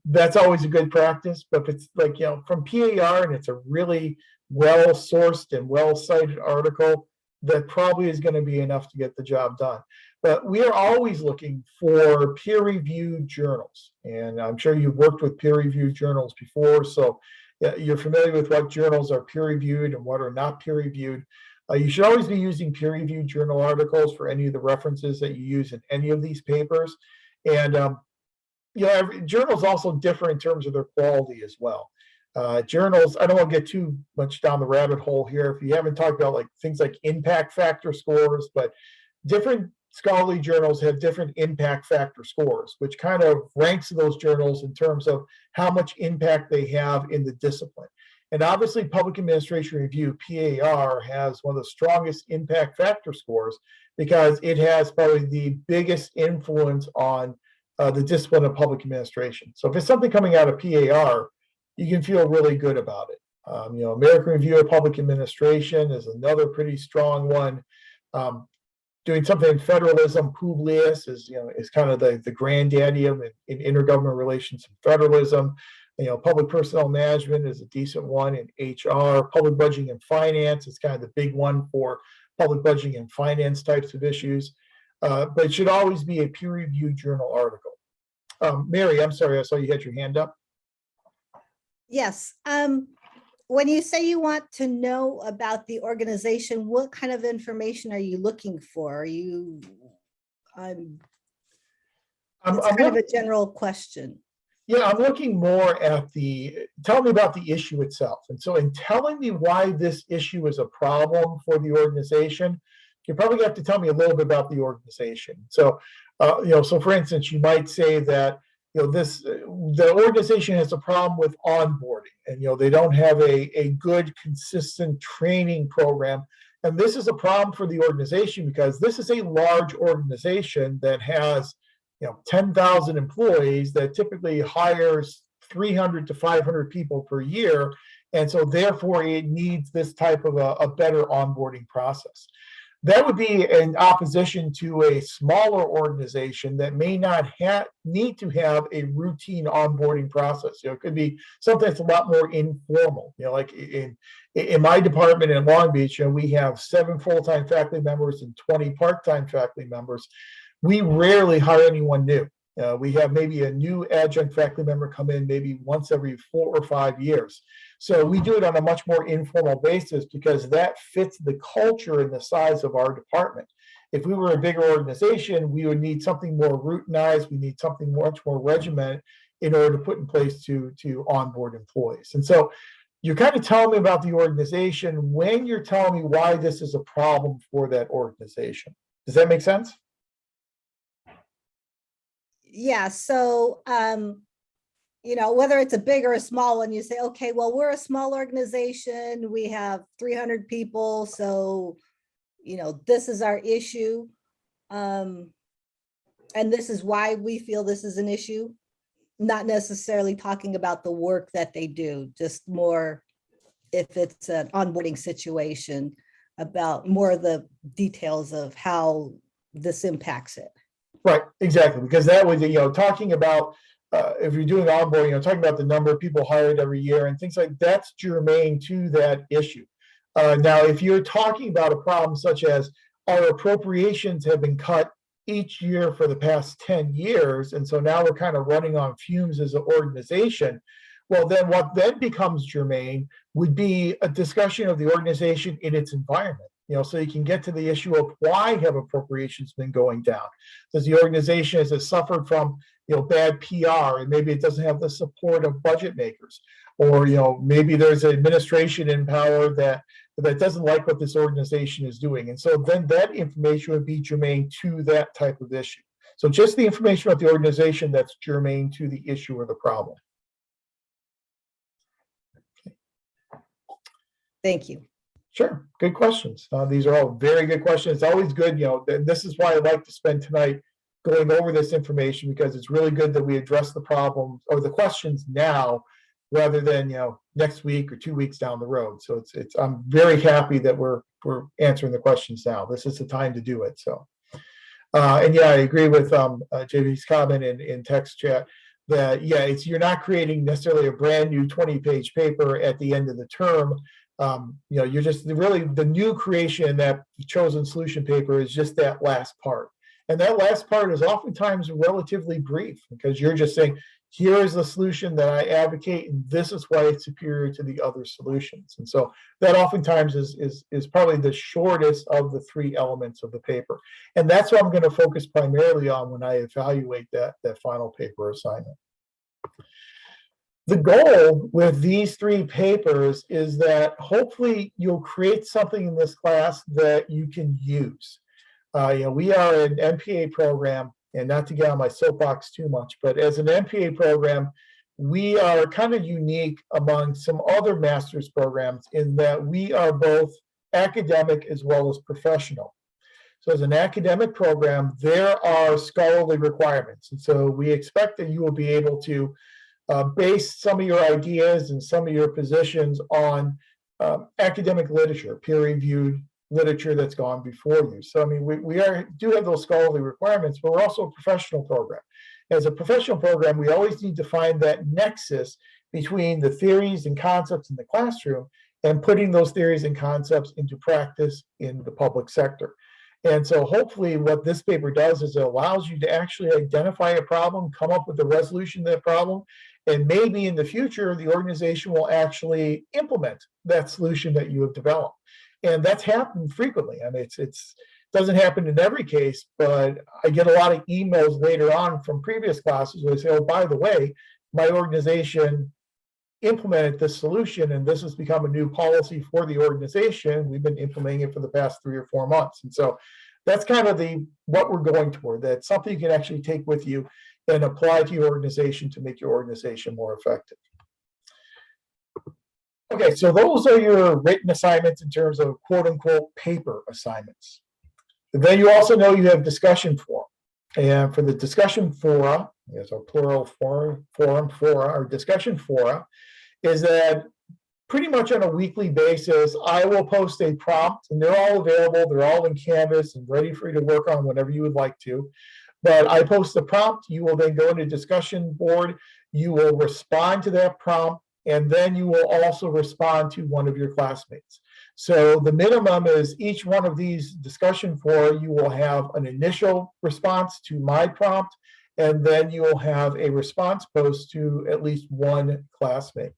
that's always a good practice. But if it's like, from PAR and it's a really well-sourced and well-cited article, that probably is going to be enough to get the job done. But we are always looking for peer-reviewed journals. And I'm sure you've worked with peer-reviewed journals before, so you're familiar with what journals are peer-reviewed and what are not peer-reviewed. You should always be using peer-reviewed journal articles for any of the references that you use in any of these papers. And journals also differ in terms of their quality as well. Journals, I don't want to get too much down the rabbit hole here if you haven't talked about things like impact factor scores, but different scholarly journals have different impact factor scores, which kind of ranks those journals in terms of how much impact they have in the discipline. And obviously, Public Administration Review, PAR, has one of the strongest impact factor scores because it has probably the biggest influence on the discipline of public administration. So if it's something coming out of PAR, you can feel really good about it. American Review of Public Administration is another pretty strong one. Doing something in federalism, Publius is kind of the granddaddy of in intergovernmental relations and federalism. Public personnel management is a decent one in HR. Public budgeting and finance is kind of the big one for public budgeting and finance types of issues. But it should always be a peer-reviewed journal article. Mary, I'm sorry, I saw you had your hand up. Yes. When you say you want to know about the organization, what kind of information are you looking for? Are you, it's kind of a general question. Yeah, I'm looking more at tell me about the issue itself. And so in telling me why this issue is a problem for the organization, you probably have to tell me a little bit about the organization. So, so for instance, you might say that the organization has a problem with onboarding, and they don't have a good, consistent training program. And this is a problem for the organization because this is a large organization that has 10,000 employees that typically hires 300 to 500 people per year. And so therefore it needs this type of a better onboarding process. That would be in opposition to a smaller organization that may not need to have a routine onboarding process. It could be something that's a lot more informal. Like in my department in Long Beach, we have 7 full-time faculty members and 20 part-time faculty members. We rarely hire anyone new. We have maybe a new adjunct faculty member come in maybe once every 4 or 5 years. So we do it on a much more informal basis because that fits the culture and the size of our department. If we were a bigger organization, we would need something more routinized. We need something much more regimented in order to put in place to onboard employees. And so you're kind of telling me about the organization when you're telling me why this is a problem for that organization. Does that make sense? Yeah, so whether it's a big or a small one, you say, okay, well, we're a small organization, we have 300 people, so this is our issue, and this is why we feel this is an issue. Not necessarily talking about the work that they do, just more if it's an onboarding situation, about more of the details of how this impacts it. Right, exactly, because that was, talking about if you're doing onboarding, talking about the number of people hired every year and things like that's germane to that issue. Now, if you're talking about a problem such as our appropriations have been cut each year for the past 10 years. And so now we're kind of running on fumes as an organization. Well, then what then becomes germane would be a discussion of the organization in its environment. So you can get to the issue of why have appropriations been going down? Does the organization, has it suffered from bad PR, and maybe it doesn't have the support of budget makers, or maybe there's an administration in power that doesn't like what this organization is doing, and so then that information would be germane to that type of issue. So just the information about the organization that's germane to the issue or the problem. Thank you. Sure, good questions. These are all very good questions. It's always good, this is why I like to spend tonight going over this information, because it's really good that we address the problems or the questions now rather than next week or 2 weeks down the road. So I'm very happy that we're answering the questions now. This is the time to do it. So and yeah, I agree with JV's comment in text chat that you're not creating necessarily a brand new 20-page paper at the end of the term. You're just really the new creation in that chosen solution paper is just that last part. And that last part is oftentimes relatively brief, because you're just saying, here is the solution that I advocate, and this is why it's superior to the other solutions. And so that oftentimes is probably the shortest of the three elements of the paper. And that's what I'm going to focus primarily on when I evaluate that final paper assignment. The goal with these three papers is that hopefully you'll create something in this class that you can use. We are an MPA program, and not to get on my soapbox too much, but as an MPA program, we are kind of unique among some other master's programs in that we are both academic as well as professional. So as an academic program, there are scholarly requirements. And so we expect that you will be able to base some of your ideas and some of your positions on academic literature, peer-reviewed literature that's gone before you. So I mean, we do have those scholarly requirements, but we're also a professional program. As a professional program, we always need to find that nexus between the theories and concepts in the classroom and putting those theories and concepts into practice in the public sector. And so hopefully what this paper does is it allows you to actually identify a problem, come up with a resolution to that problem, and maybe in the future, the organization will actually implement that solution that you have developed. And that's happened frequently. I mean, it doesn't happen in every case, but I get a lot of emails later on from previous classes where they say, oh, by the way, my organization implemented this solution, and this has become a new policy for the organization. We've been implementing it for the past 3 or 4 months. And so that's kind of what we're going toward. That's something you can actually take with you and apply to your organization to make your organization more effective. Okay, so those are your written assignments in terms of quote unquote paper assignments. And then you also know you have discussion forum. And for the discussion fora, there's our plural forum, fora, or discussion fora, is that pretty much on a weekly basis, I will post a prompt, and they're all available. They're all in Canvas and ready for you to work on whenever you would like to. But I post the prompt. You will then go into discussion board. You will respond to that prompt, and then you will also respond to one of your classmates. So the minimum is each one of these discussion fora, you will have an initial response to my prompt, and then you will have a response post to at least one classmate.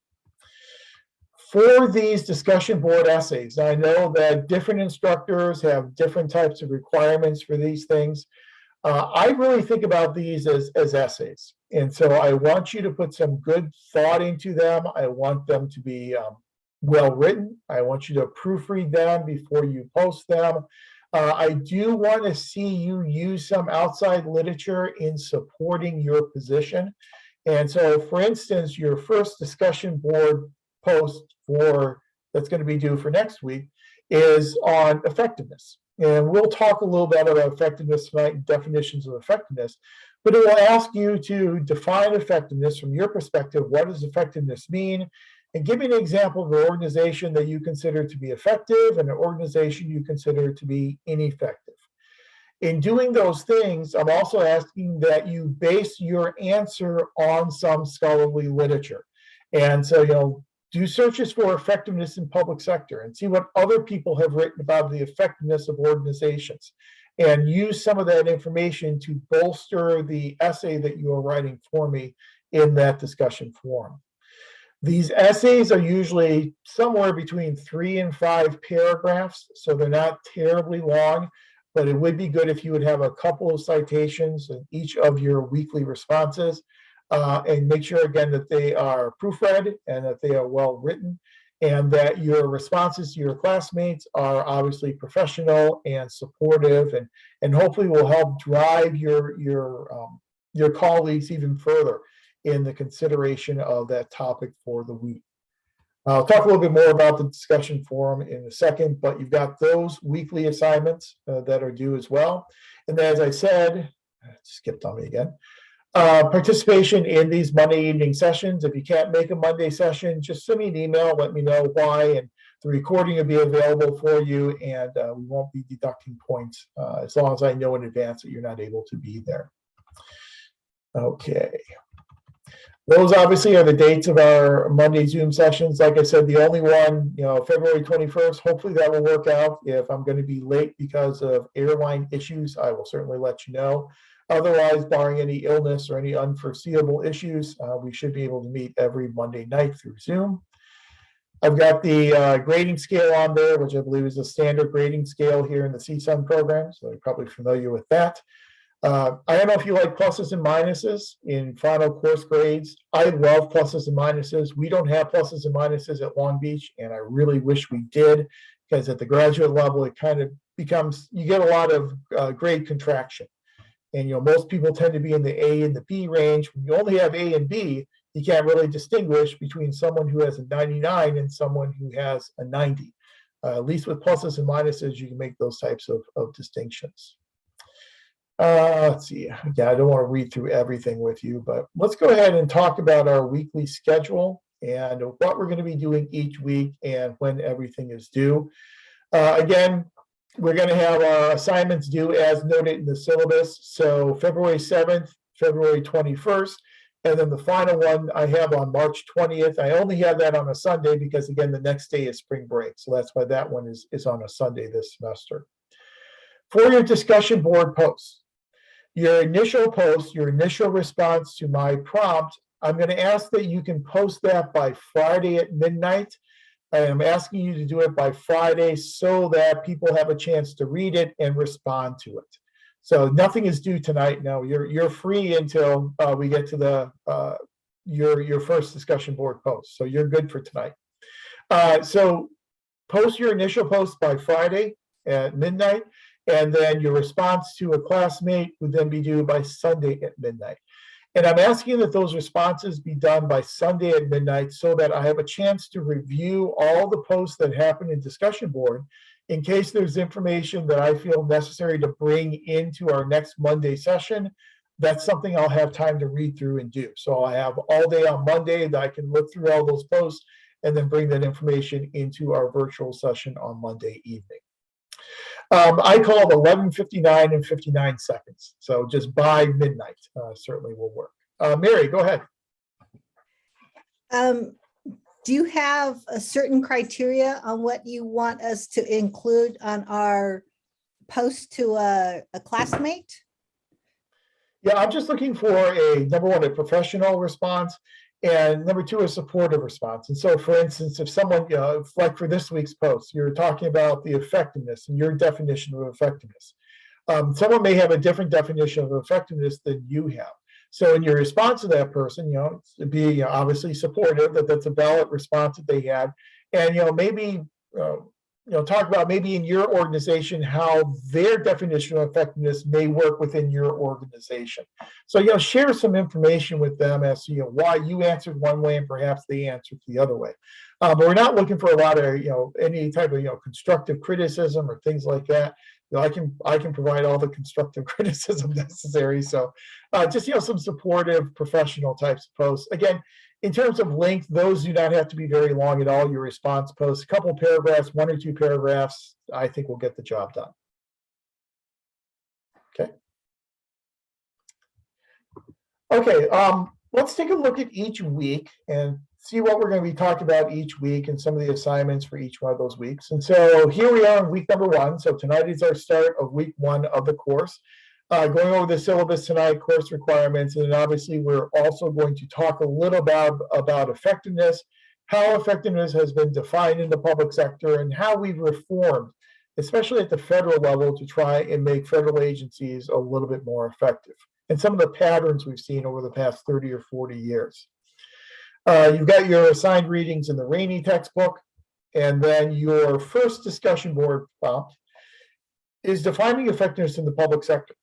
For these discussion board essays, I know that different instructors have different types of requirements for these things. I really think about these as essays. And so I want you to put some good thought into them. I want them to be well written. I want you to proofread them before you post them. I do want to see you use some outside literature in supporting your position. And so, for instance, your first discussion board post that's going to be due for next week is on effectiveness. And we'll talk a little bit about effectiveness tonight and definitions of effectiveness, but it will ask you to define effectiveness from your perspective. What does effectiveness mean? And give me an example of an organization that you consider to be effective and an organization you consider to be ineffective. In doing those things, I'm also asking that you base your answer on some scholarly literature. And so, do searches for effectiveness in public sector and see what other people have written about the effectiveness of organizations. and use some of that information to bolster the essay that you are writing for me in that discussion forum. These essays are usually somewhere between 3 and 5 paragraphs, so they're not terribly long, but it would be good if you would have a couple of citations in each of your weekly responses, and make sure again that they are proofread and that they are well written, and that your responses to your classmates are obviously professional and supportive, and hopefully will help drive your colleagues even further in the consideration of that topic for the week. I'll talk a little bit more about the discussion forum in a second, but you've got those weekly assignments that are due as well. And then, as I said, skipped on me again, participation in these Monday evening sessions. If you can't make a Monday session, just send me an email, let me know why, and the recording will be available for you, and we won't be deducting points as long as I know in advance that you're not able to be there. Okay. Those obviously are the dates of our Monday Zoom sessions. Like I said, the only one, February 21st, hopefully that will work out. If I'm going to be late because of airline issues, I will certainly let you know. Otherwise, barring any illness or any unforeseeable issues, we should be able to meet every Monday night through Zoom. I've got the grading scale on there, which I believe is a standard grading scale here in the CSUN program, so you're probably familiar with that. I don't know if you like pluses and minuses in final course grades. I love pluses and minuses. We don't have pluses and minuses at Long Beach, and I really wish we did, because at the graduate level, it kind of becomes, you get a lot of grade contraction. And most people tend to be in the A and the B range. When you only have A and B, you can't really distinguish between someone who has a 99 and someone who has a 90. At least with pluses and minuses, you can make those types of distinctions. Let's see. Yeah, I don't want to read through everything with you, but let's go ahead and talk about our weekly schedule and what we're going to be doing each week and when everything is due. Again, we're going to have our assignments due as noted in the syllabus. So February 7th, February 21st, and then the final one I have on March 20th. I only have that on a Sunday because, again, the next day is spring break. So that's why that one is on a Sunday this semester. For your discussion board posts, your initial post, your initial response to my prompt, I'm going to ask that you can post that by Friday at midnight. I am asking you to do it by Friday so that people have a chance to read it and respond to it. So nothing is due tonight. No, you're free until we get to the your first discussion board post. So you're good for tonight. So post your initial post by Friday at midnight, and then your response to a classmate would then be due by Sunday at midnight. And I'm asking that those responses be done by Sunday at midnight so that I have a chance to review all the posts that happen in discussion board in case there's information that I feel necessary to bring into our next Monday session. That's something I'll have time to read through and do. So I have all day on Monday that I can look through all those posts and then bring that information into our virtual session on Monday evening. I called 11:59 and 59 seconds. So just by midnight certainly will work. Mary, go ahead. Do you have a certain criteria on what you want us to include on our post to a classmate? Yeah, I'm just looking for number one, a professional response, and number two, a supportive response. And so, for instance, if someone, like for this week's post, you're talking about the effectiveness and your definition of effectiveness. Someone may have a different definition of effectiveness than you have. So in your response to that person, be obviously supportive that that's a valid response that they had, and maybe talk about maybe in your organization how their definition of effectiveness may work within your organization. So share some information with them as to why you answered one way and perhaps they answered the other way. But we're not looking for a lot of any type of constructive criticism or things like that. I can provide all the constructive criticism necessary. So just some supportive professional types of posts. Again, in terms of length, those do not have to be very long at all. Your response posts, a couple of paragraphs, 1 or 2 paragraphs, I think will get the job done. Okay, let's take a look at each week and see what we're going to be talking about each week and some of the assignments for each one of those weeks. And so here we are in week number 1. So tonight is our start of week 1 of the course. Going over the syllabus tonight, course requirements, and then obviously we're also going to talk a little about effectiveness, how effectiveness has been defined in the public sector, and how we've reformed, especially at the federal level, to try and make federal agencies a little bit more effective, and some of the patterns we've seen over the past 30 or 40 years. You've got your assigned readings in the Rainey textbook, and then your first discussion board prompt is defining effectiveness in the public sector.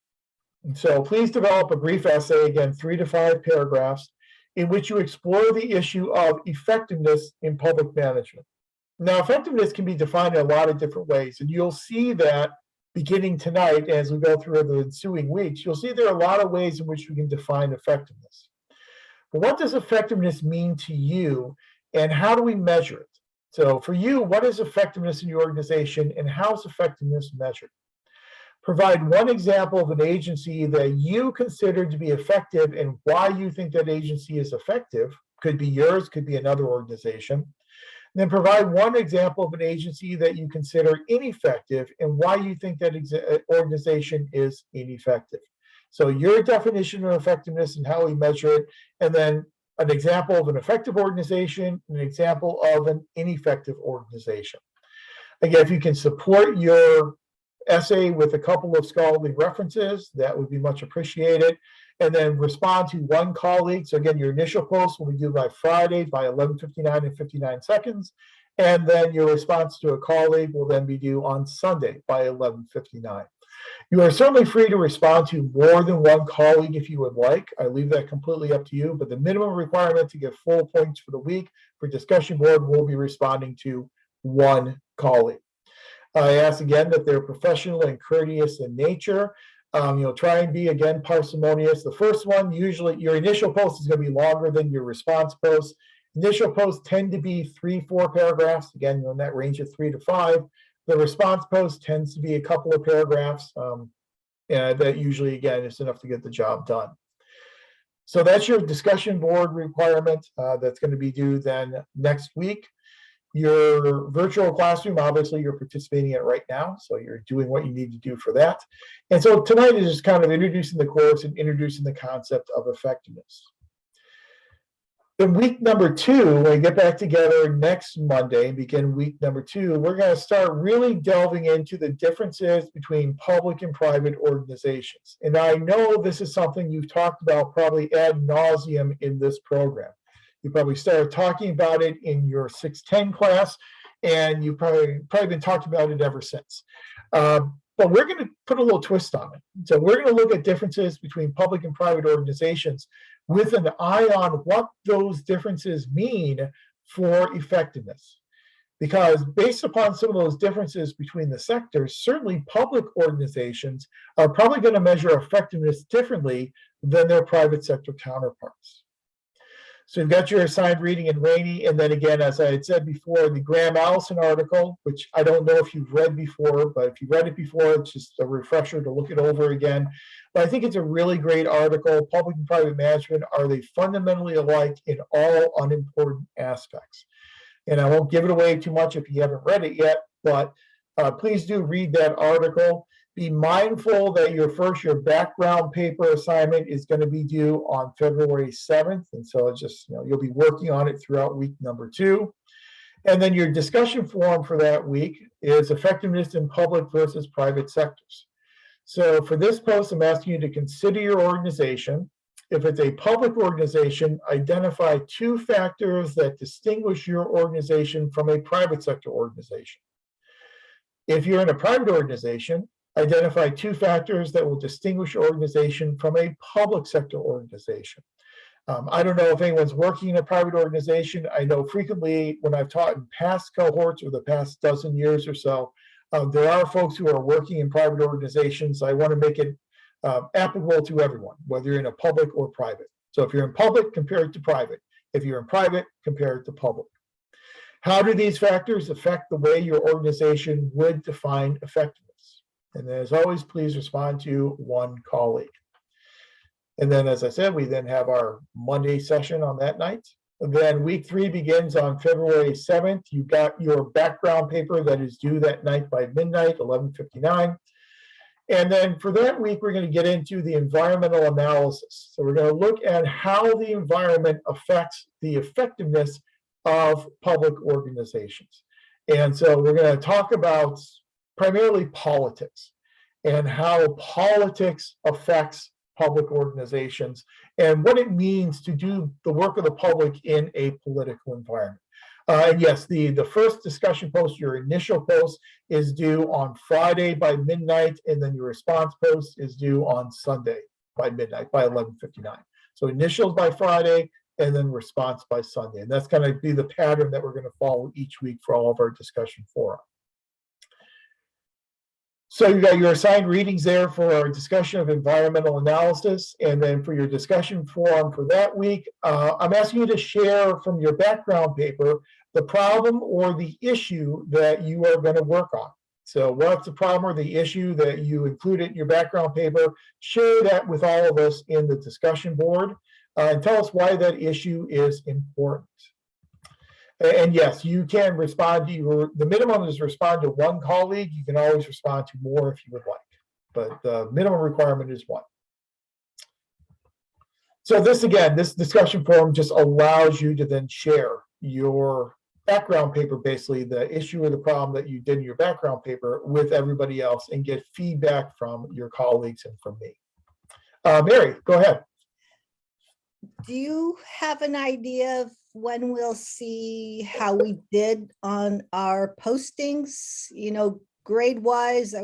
And so please develop a brief essay, again, 3 to 5 paragraphs, in which you explore the issue of effectiveness in public management. Now, effectiveness can be defined in a lot of different ways, and you'll see that beginning tonight as we go through the ensuing weeks. You'll see there are a lot of ways in which we can define effectiveness. But what does effectiveness mean to you, and how do we measure it? So for you, what is effectiveness in your organization, and how is effectiveness measured? Provide one example of an agency that you consider to be effective and why you think that agency is effective. Could be yours, could be another organization. And then provide one example of an agency that you consider ineffective and why you think that organization is ineffective. So your definition of effectiveness and how we measure it, and then an example of an effective organization, an example of an ineffective organization. Again, if you can support your essay with a couple of scholarly references, that would be much appreciated. And then respond to one colleague. So again, your initial post will be due by Friday by 11:59 and 59 seconds. And then your response to a colleague will then be due on Sunday by 11:59. You are certainly free to respond to more than one colleague if you would like. I leave that completely up to you, but the minimum requirement to get full points for the week for discussion board will be responding to one colleague. I ask again that they're professional and courteous in nature. Try and be, again, parsimonious. The first one, usually your initial post is going to be longer than your response post. Initial posts tend to be 3-4 paragraphs, again, in that range of 3 to 5. The response post tends to be a couple of paragraphs. That usually, again, is enough to get the job done. So that's your discussion board requirement that's going to be due then next week. Your virtual classroom, obviously you're participating in it right now, so you're doing what you need to do for that. And so tonight is just kind of introducing the course and introducing the concept of effectiveness. In week number 2, when we get back together next Monday and begin week number 2, we're going to start really delving into the differences between public and private organizations. And I know this is something you've talked about probably ad nauseum in this program. You probably started talking about it in your 610 class, and you've probably been talking about it ever since. But we're going to put a little twist on it. So we're going to look at differences between public and private organizations with an eye on what those differences mean for effectiveness. Because based upon some of those differences between the sectors, certainly public organizations are probably going to measure effectiveness differently than their private sector counterparts. So you've got your assigned reading in Rainey, and then again, as I had said before, the Graham Allison article, which I don't know if you've read before, but if you've read it before, it's just a refresher to look it over again. But I think it's a really great article. Public and private management, are they fundamentally alike in all unimportant aspects? And I won't give it away too much if you haven't read it yet, but please do read that article. Be mindful that your background paper assignment is going to be due on February 7th. And so it's just, you'll be working on it throughout week number 2. And then your discussion forum for that week is effectiveness in public versus private sectors. So for this post, I'm asking you to consider your organization. If it's a public organization, identify 2 factors that distinguish your organization from a private sector organization. If you're in a private organization, identify 2 factors that will distinguish your organization from a public sector organization. I don't know if anyone's working in a private organization. I know frequently when I've taught in past cohorts or the past dozen years or so, there are folks who are working in private organizations. I want to make it applicable to everyone, whether you're in a public or private. So if you're in public, compare it to private. If you're in private, compare it to public. How do these factors affect the way your organization would define effectiveness? And then, as always, please respond to one colleague. And then, as I said, we then have our Monday session on that night. Then week 3 begins on February 7th. You've got your background paper that is due that night by midnight, 11:59. And then for that week, we're going to get into the environmental analysis. So we're going to look at how the environment affects the effectiveness of public organizations. And so we're going to talk about primarily politics and how politics affects public organizations and what it means to do the work of the public in a political environment. And yes, the first discussion post, your initial post, is due on Friday by midnight, and then your response post is due on Sunday by midnight, by 11:59. So initials by Friday, and then response by Sunday. And that's going to be the pattern that we're going to follow each week for all of our discussion fora. So you got your assigned readings there for our discussion of environmental analysis. And then for your discussion forum for that week, I'm asking you to share from your background paper the problem or the issue that you are going to work on. So what's the problem or the issue that you included in your background paper? Share that with all of us in the discussion board and tell us why that issue is important. And yes, you can respond to the minimum is respond to 1 colleague. You can always respond to more if you would like, but the minimum requirement is 1. So this discussion forum just allows you to then share your background paper, basically the issue or the problem that you did in your background paper with everybody else and get feedback from your colleagues and from me. Mary, go ahead. Do you have an idea of when we'll see how we did on our postings, grade wise,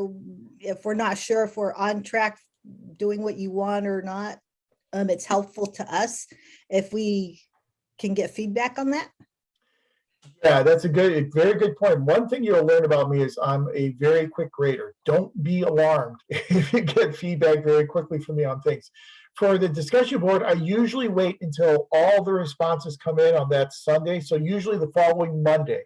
if we're not sure if we're on track doing what you want or not? It's helpful to us if we can get feedback on that. Yeah, that's a very good point. One thing you'll learn about me is I'm a very quick grader. Don't be alarmed if you get feedback very quickly from me on things. For the discussion board, I usually wait until all the responses come in on that Sunday. So usually the following Monday,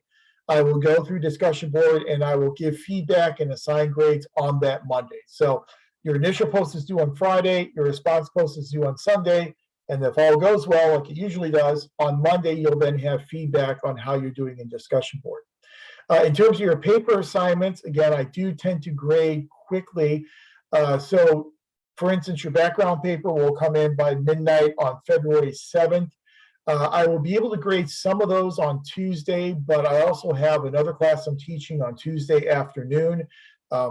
I will go through discussion board and I will give feedback and assign grades on that Monday. So your initial post is due on Friday, your response post is due on Sunday, and if all goes well, like it usually does, on Monday, you'll then have feedback on how you're doing in discussion board. In terms of your paper assignments, again, I do tend to grade quickly. So for instance, your background paper will come in by midnight on February 7th. I will be able to grade some of those on Tuesday, but I also have another class I'm teaching on Tuesday afternoon,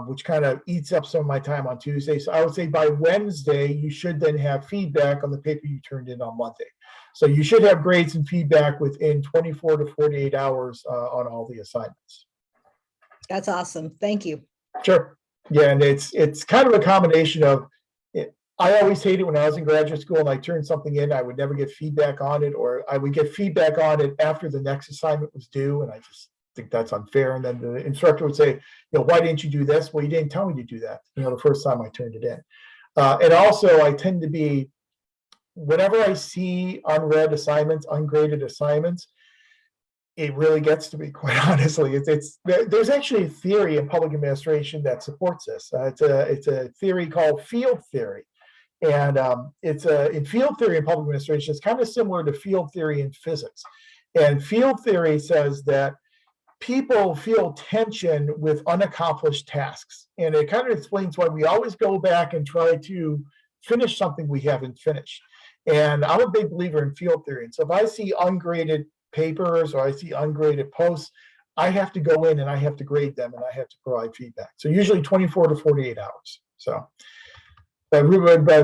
which kind of eats up some of my time on Tuesday. So I would say by Wednesday, you should then have feedback on the paper you turned in on Monday. So you should have grades and feedback within 24 to 48 hours on all the assignments. That's awesome. Thank you. Sure. Yeah, and it's kind of a combination of, I always hated when I was in graduate school and I turned something in, I would never get feedback on it, or I would get feedback on it after the next assignment was due, and I just think that's unfair. And then the instructor would say, why didn't you do this? Well, you didn't tell me to do that, the first time I turned it in. And also, I tend to be, whenever I see unread assignments, ungraded assignments, it really gets to me, quite honestly. There's actually a theory in public administration that supports this. It's a theory called field theory. And in field theory in public administration, it's kind of similar to field theory in physics. And field theory says that people feel tension with unaccomplished tasks. And it kind of explains why we always go back and try to finish something we haven't finished. And I'm a big believer in field theory. And so if I see ungraded papers or I see ungraded posts, I have to go in and I have to grade them and I have to provide feedback. So usually 24 to 48 hours. So. But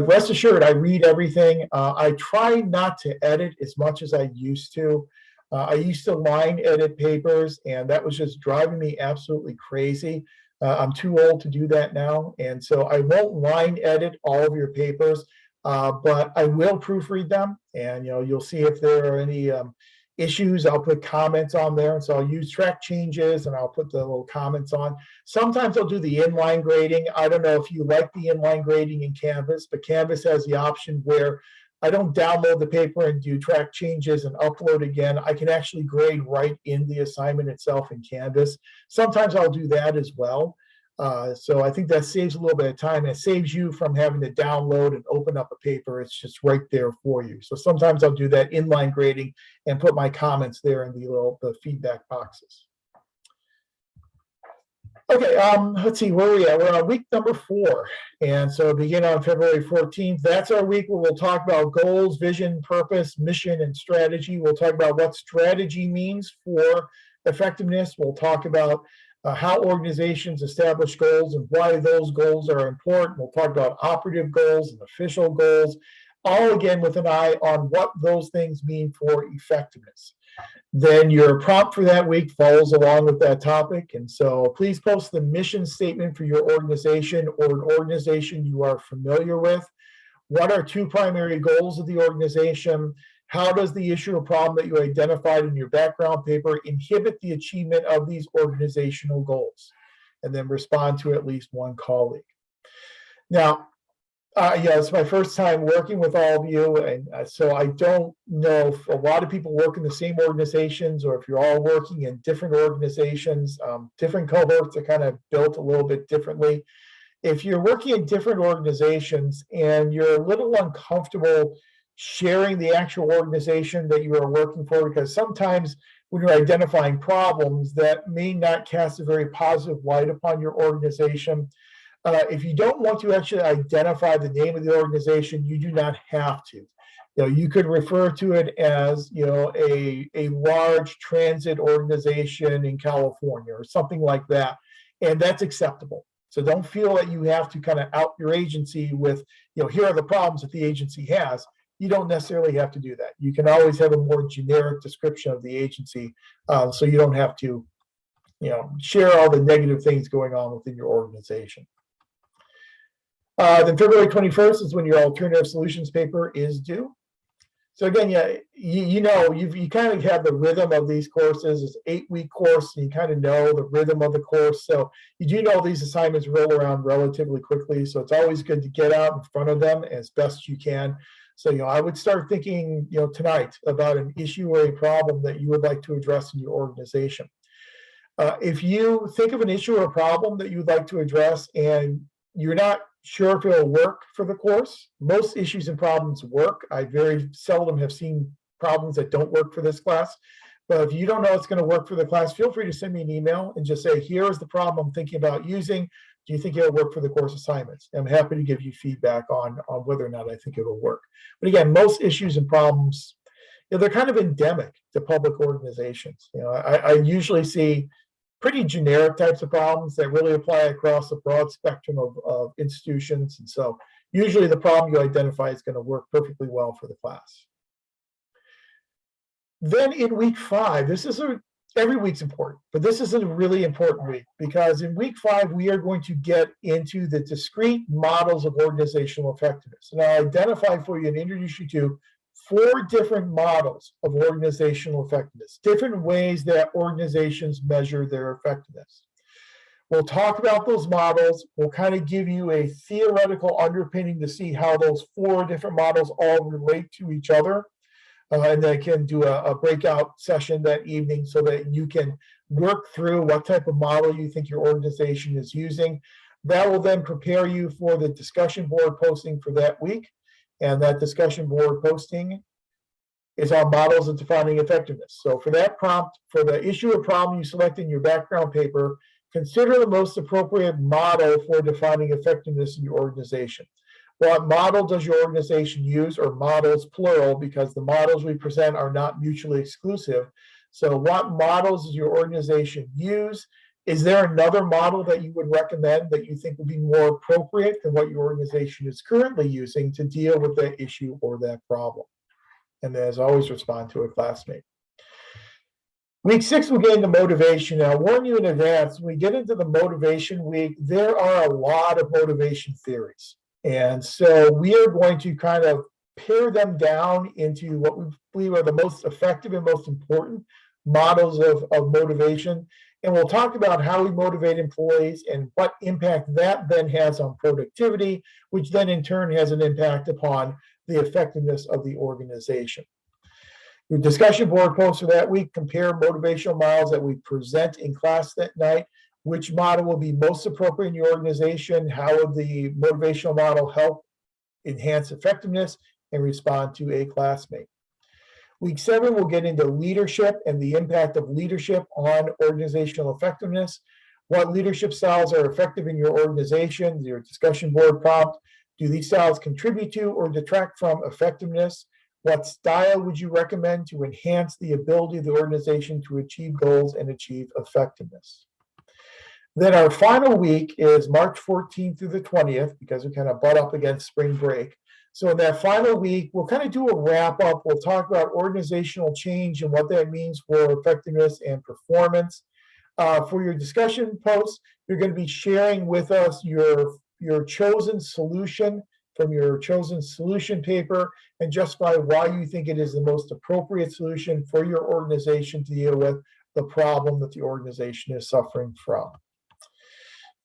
rest assured, I read everything. I try not to edit as much as I used to. I used to line edit papers, and that was just driving me absolutely crazy. I'm too old to do that now, and so I won't line edit all of your papers, but I will proofread them, and you'll see if there are any issues. I'll put comments on there, and so I'll use track changes and I'll put the little comments on. Sometimes I'll do the inline grading. I don't know if you like the inline grading in Canvas, but Canvas has the option where I don't download the paper and do track changes and upload again. I can actually grade right in the assignment itself in Canvas. Sometimes I'll do that as well. So I think that saves a little bit of time. It saves you from having to download and open up a paper. It's just right there for you. So sometimes I'll do that inline grading and put my comments there in the feedback boxes. Okay, let's see where we are. We're on week number 4. And so begin on February 14th. That's our week where we'll talk about goals, vision, purpose, mission, and strategy. We'll talk about what strategy means for effectiveness. We'll talk about how organizations establish goals and why those goals are important. We'll talk about operative goals and official goals, all again with an eye on what those things mean for effectiveness. Then your prompt for that week follows along with that topic. And so please post the mission statement for your organization or an organization you are familiar with. What are 2 primary goals of the organization? How does the issue or problem that you identified in your background paper inhibit the achievement of these organizational goals? And then respond to at least one colleague. Now, yeah, it's my first time working with all of you, and so I don't know if a lot of people work in the same organizations or if you're all working in different organizations. Different cohorts are kind of built a little bit differently. If you're working in different organizations and you're a little uncomfortable sharing the actual organization that you are working for, because sometimes when you're identifying problems that may not cast a very positive light upon your organization. If you don't want to actually identify the name of the organization, you do not have to. You could refer to it as, a large transit organization in California or something like that, and that's acceptable. So don't feel that you have to kind of out your agency with, here are the problems that the agency has. You don't necessarily have to do that. You can always have a more generic description of the agency, so you don't have to, share all the negative things going on within your organization. Then February 21st is when your alternative solutions paper is due. So again, yeah, you kind of have the rhythm of these courses. It's an 8-week course, and you kind of know the rhythm of the course. So you do know these assignments roll around relatively quickly. So it's always good to get out in front of them as best you can. So, I would start thinking, tonight about an issue or a problem that you would like to address in your organization. If you think of an issue or a problem that you would like to address and you're not sure if it'll work for the course, most issues and problems work. I very seldom have seen problems that don't work for this class. But if you don't know it's going to work for the class, feel free to send me an email and just say, here's the problem I'm thinking about using. Do you think it'll work for the course assignments? I'm happy to give you feedback on whether or not I think it'll work. But again, most issues and problems, they're kind of endemic to public organizations. I usually see pretty generic types of problems that really apply across a broad spectrum of institutions. And so usually the problem you identify is going to work perfectly well for the class. Then in week 5, every week's important, but this is a really important week because in week 5, we are going to get into the discrete models of organizational effectiveness. And I'll identify for you and introduce you to 4 different models of organizational effectiveness, different ways that organizations measure their effectiveness. We'll talk about those models. We'll kind of give you a theoretical underpinning to see how those 4 different models all relate to each other. And then I can do a breakout session that evening so that you can work through what type of model you think your organization is using. That will then prepare you for the discussion board posting for that week. And that discussion board posting is on models of defining effectiveness. So for that prompt, for the issue or problem you select in your background paper, consider the most appropriate model for defining effectiveness in your organization. What model does your organization use, or models plural, because the models we present are not mutually exclusive. So what models does your organization use? Is there another model that you would recommend that you think would be more appropriate than what your organization is currently using to deal with that issue or that problem? And then, as always, respond to a classmate. Week 6, we'll get into motivation. Now, I'll warn you in advance, when we get into the motivation week, there are a lot of motivation theories. And so we are going to kind of pare them down into what we believe are the most effective and most important models of motivation. And we'll talk about how we motivate employees and what impact that then has on productivity, which then in turn has an impact upon the effectiveness of the organization. The discussion board posts for that week compare motivational models that we present in class that night which model will be most appropriate in your organization, how will the motivational model help enhance effectiveness and respond to a classmate. Week 7, we'll get into leadership and the impact of leadership on organizational effectiveness. What leadership styles are effective in your organization, your discussion board prompt. Do these styles contribute to or detract from effectiveness? What style would you recommend to enhance the ability of the organization to achieve goals and achieve effectiveness? Then our final week is March 14th through the 20th, because we kind of butt up against spring break. So in that final week, we'll kind of do a wrap up. We'll talk about organizational change and what that means for effectiveness and performance. For your discussion posts, you're going to be sharing with us your chosen solution from your chosen solution paper and justify why you think it is the most appropriate solution for your organization to deal with the problem that the organization is suffering from.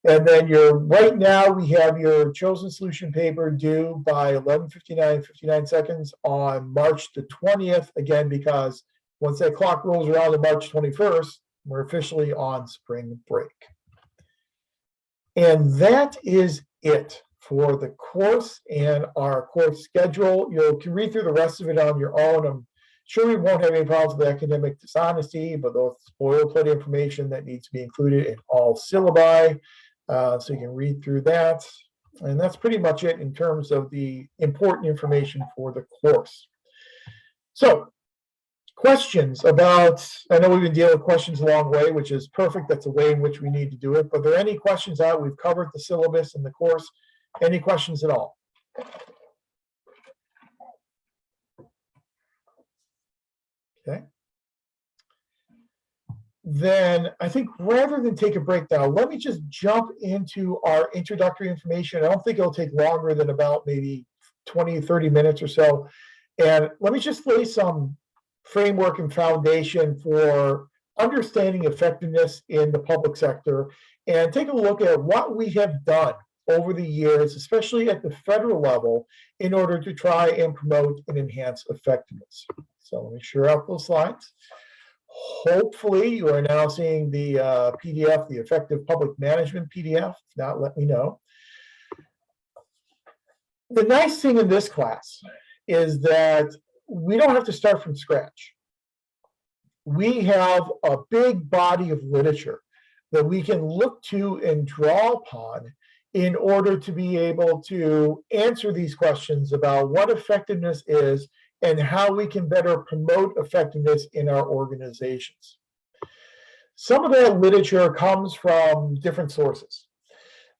And then right now we have your chosen solution paper due by 11:59 seconds on March the 20th, again, because once that clock rolls around to March 21st, we're officially on spring break. And that is it for the course and our course schedule. You can read through the rest of it on your own. I'm sure we won't have any problems with academic dishonesty, but those boilerplate information that needs to be included in all syllabi. So you can read through that. And that's pretty much it in terms of the important information for the course. So questions about, I know we've been dealing with questions a long way, which is perfect. That's the way in which we need to do it. But are there any questions out? We've covered the syllabus and the course. Any questions at all? Okay. Then I think rather than take a break now, let me just jump into our introductory information. I don't think it'll take longer than about maybe 20, 30 minutes or so. And let me just lay some framework and foundation for understanding effectiveness in the public sector and take a look at what we have done over the years, especially at the federal level, in order to try and promote and enhance effectiveness. So let me share out those slides. Hopefully you are now seeing the PDF, the Effective Public Management PDF. If not, let me know. The nice thing in this class is that we don't have to start from scratch. We have a big body of literature that we can look to and draw upon in order to be able to answer these questions about what effectiveness is and how we can better promote effectiveness in our organizations. Some of that literature comes from different sources.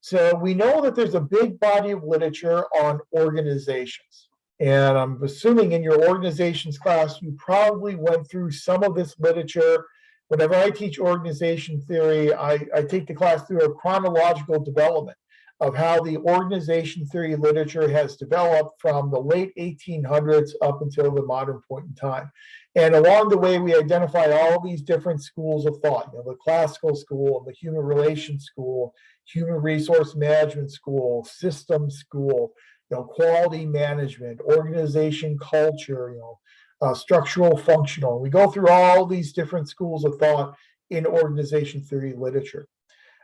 So we know that there's a big body of literature on organizations. And I'm assuming in your organizations class, you probably went through some of this literature. Whenever I teach organization theory, I take the class through a chronological development of how the organization theory literature has developed from the late 1800s up until the modern point in time. And along the way, we identify all these different schools of thought, the classical school, the human relations school, human resource management school, systems school, quality management, organization culture, structural functional. We go through all these different schools of thought in organization theory literature.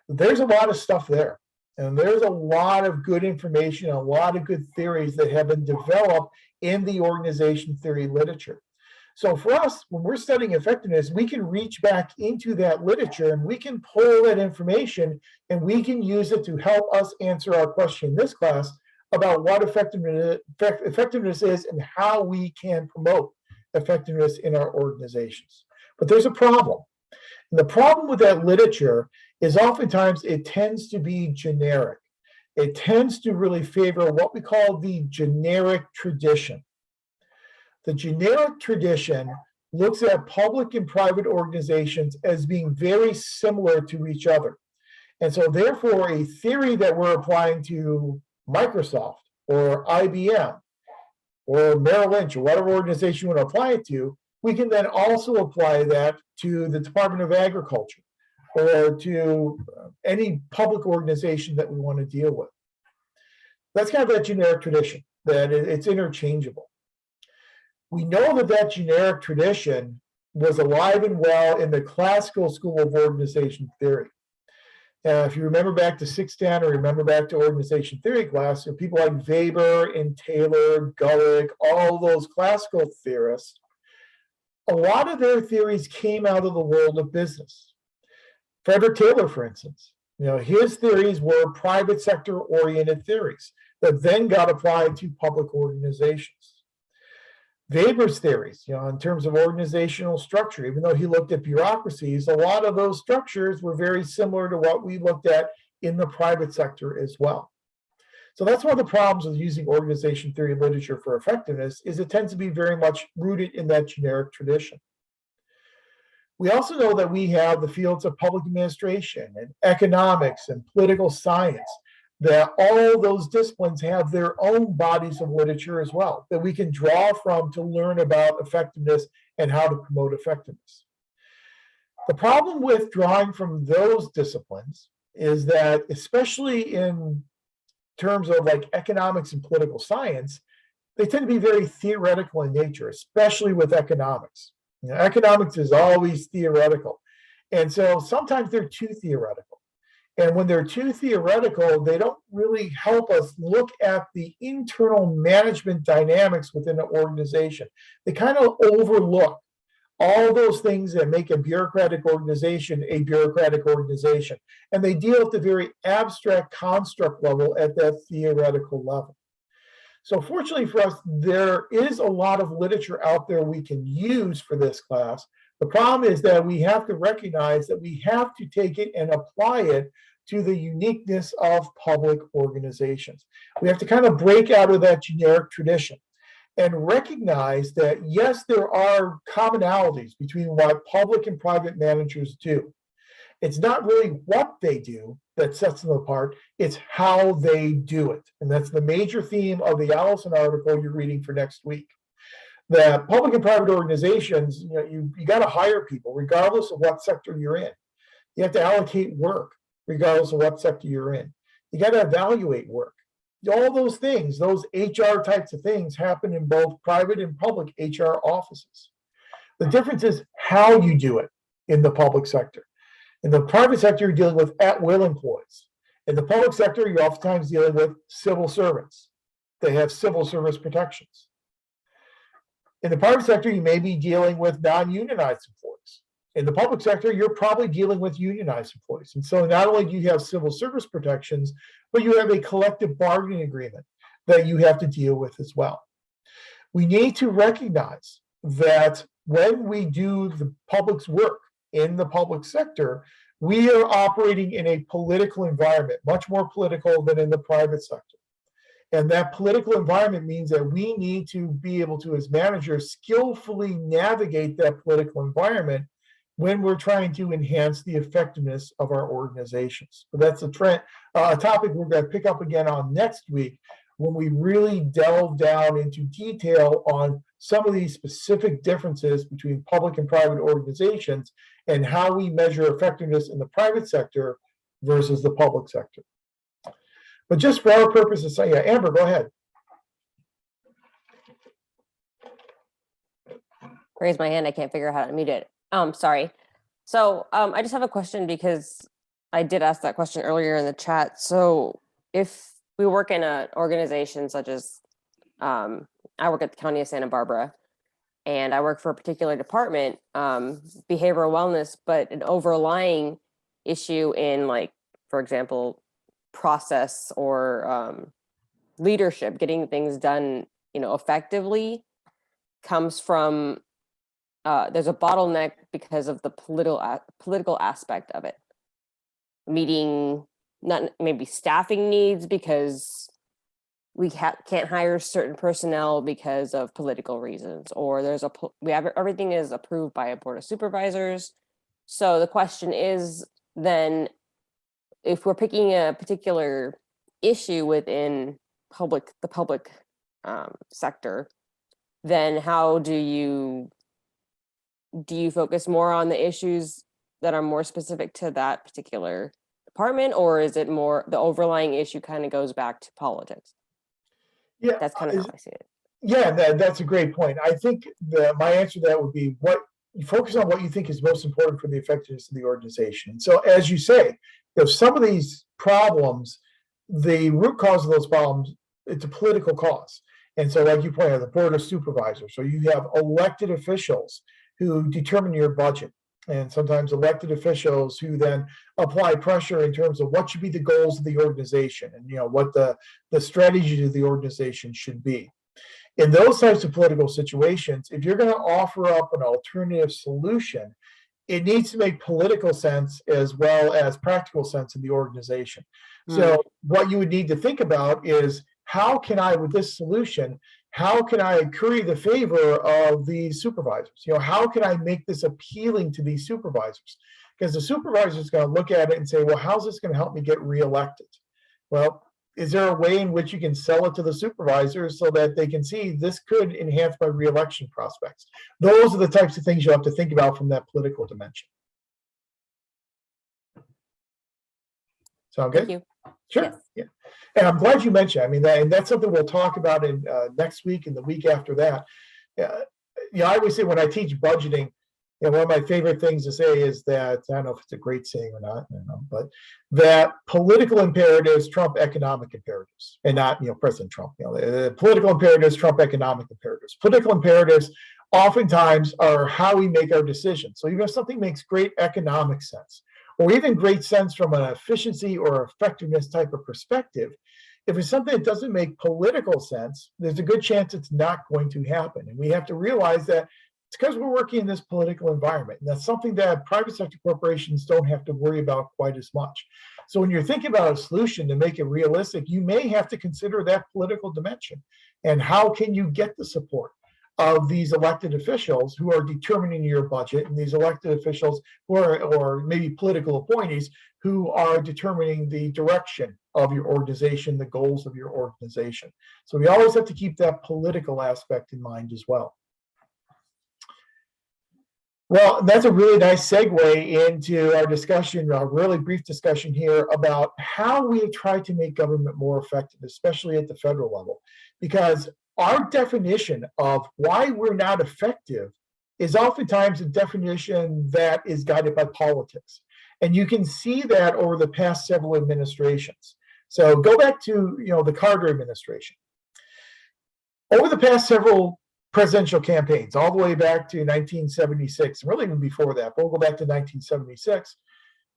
There's a lot of stuff there. And there's a lot of good information, a lot of good theories that have been developed in the organization theory literature. So for us, when we're studying effectiveness, we can reach back into that literature and we can pull that information and we can use it to help us answer our question in this class about what effectiveness is and how we can promote effectiveness in our organizations. But there's a problem. And the problem with that literature is oftentimes it tends to be generic. It tends to really favor what we call the generic tradition. The generic tradition looks at public and private organizations as being very similar to each other. And so therefore, a theory that we're applying to Microsoft or IBM or Merrill Lynch or whatever organization you want to apply it to, we can then also apply that to the Department of Agriculture or to any public organization that we want to deal with. That's kind of that generic tradition, that it's interchangeable. We know that that generic tradition was alive and well in the classical school of organization theory. If you remember back to 610 or remember back to organization theory class, people like Weber and Taylor, Gulick, all those classical theorists, a lot of their theories came out of the world of business. Frederick Taylor, for instance, his theories were private sector oriented theories that then got applied to public organizations. Weber's theories, in terms of organizational structure, even though he looked at bureaucracies, a lot of those structures were very similar to what we looked at in the private sector as well. So that's one of the problems with using organization theory literature for effectiveness, is it tends to be very much rooted in that generic tradition. We also know that we have the fields of public administration and economics and political science, that all those disciplines have their own bodies of literature as well, that we can draw from to learn about effectiveness and how to promote effectiveness. The problem with drawing from those disciplines is that, especially in terms of like economics and political science, they tend to be very theoretical in nature, especially with economics. Economics is always theoretical. And so sometimes they're too theoretical. And when they're too theoretical, they don't really help us look at the internal management dynamics within an organization. They kind of overlook all those things that make a bureaucratic organization a bureaucratic organization. And they deal at the very abstract construct level at that theoretical level. So fortunately for us, there is a lot of literature out there we can use for this class. The problem is that we have to recognize that we have to take it and apply it to the uniqueness of public organizations. We have to kind of break out of that generic tradition and recognize that, yes, there are commonalities between what public and private managers do. It's not really what they do that sets them apart, it's how they do it. And that's the major theme of the Allison article you're reading for next week. That public and private organizations, you got to hire people regardless of what sector you're in. You have to allocate work regardless of what sector you're in. You got to evaluate work. All those things, those HR types of things, happen in both private and public HR offices. The difference is how you do it in the public sector. In the private sector, you're dealing with at-will employees. In the public sector, you're oftentimes dealing with civil servants. They have civil service protections. In the private sector, you may be dealing with non-unionized employees. In the public sector, you're probably dealing with unionized employees. And so not only do you have civil service protections, but you have a collective bargaining agreement that you have to deal with as well. We need to recognize that when we do the public's work in the public sector, we are operating in a political environment, much more political than in the private sector. And that political environment means that we need to be able to, as managers, skillfully navigate that political environment when we're trying to enhance the effectiveness of our organizations. So that's a topic we're going to pick up again on next week, when we really delve down into detail on some of these specific differences between public and private organizations and how we measure effectiveness in the private sector versus the public sector. But just for our purposes, yeah, Amber, go ahead. Raise my hand. I can't figure out how to mute it. Sorry. So I just have a question, because I did ask that question earlier in the chat. So if we work in an organization such as, I work at the County of Santa Barbara, and I work for a particular department, behavioral wellness, but an overlying issue in, like, for example, process or leadership, getting things done, effectively, comes from there's a bottleneck because of the political aspect of it. Meeting not maybe staffing needs, because we can't hire certain personnel because of political reasons, or everything is approved by a board of supervisors. So the question is then, if we're picking a particular issue within the public sector, then how do you focus more on the issues that are more specific to that particular department, or is it more the overlying issue kind of goes back to politics? Yeah, that's kind of how I see it. Yeah, that's a great point. I think my answer to that would be, what you focus on what you think is most important for the effectiveness of the organization. And so, as you say, some of these problems, the root cause of those problems, it's a political cause. And so, like you pointed out, the board of supervisors, so you have elected officials who determine your budget, and sometimes elected officials who then apply pressure in terms of what should be the goals of the organization, and what the strategy of the organization should be. In those types of political situations, if you're going to offer up an alternative solution, it needs to make political sense as well as practical sense in the organization. So what you would need to think about is, how can I, with this solution, how can I curry the favor of these supervisors? How can I make this appealing to these supervisors? Because the supervisor is going to look at it and say, well, how's this going to help me get reelected? Well, is there a way in which you can sell it to the supervisors so that they can see this could enhance my reelection prospects? Those are the types of things you have to think about from that political dimension. Sound good? Thank you. Sure. Yes. Yeah. And I'm glad you mentioned, I mean, and that's something we'll talk about in next week and the week after that. I always say when I teach budgeting, one of my favorite things to say is that, I don't know if it's a great saying or not, but that political imperatives trump economic imperatives, and not, President Trump. Political imperatives trump economic imperatives. Political imperatives oftentimes are how we make our decisions. So even if something makes great economic sense, or even great sense from an efficiency or effectiveness type of perspective, if it's something that doesn't make political sense, there's a good chance it's not going to happen. And we have to realize that it's because we're working in this political environment. And that's something that private sector corporations don't have to worry about quite as much. So when you're thinking about a solution to make it realistic, you may have to consider that political dimension. And how can you get the support of these elected officials who are determining your budget, and these elected officials who are, or maybe political appointees, who are determining the direction of your organization, the goals of your organization. So we always have to keep that political aspect in mind as well. Well, that's a really nice segue into our discussion, a really brief discussion here about how we try to make government more effective, especially at the federal level. Because our definition of why we're not effective is oftentimes a definition that is guided by politics. And you can see that over the past several administrations. So go back to the Carter administration. Over the past several presidential campaigns, all the way back to 1976, really even before that, but we'll go back to 1976,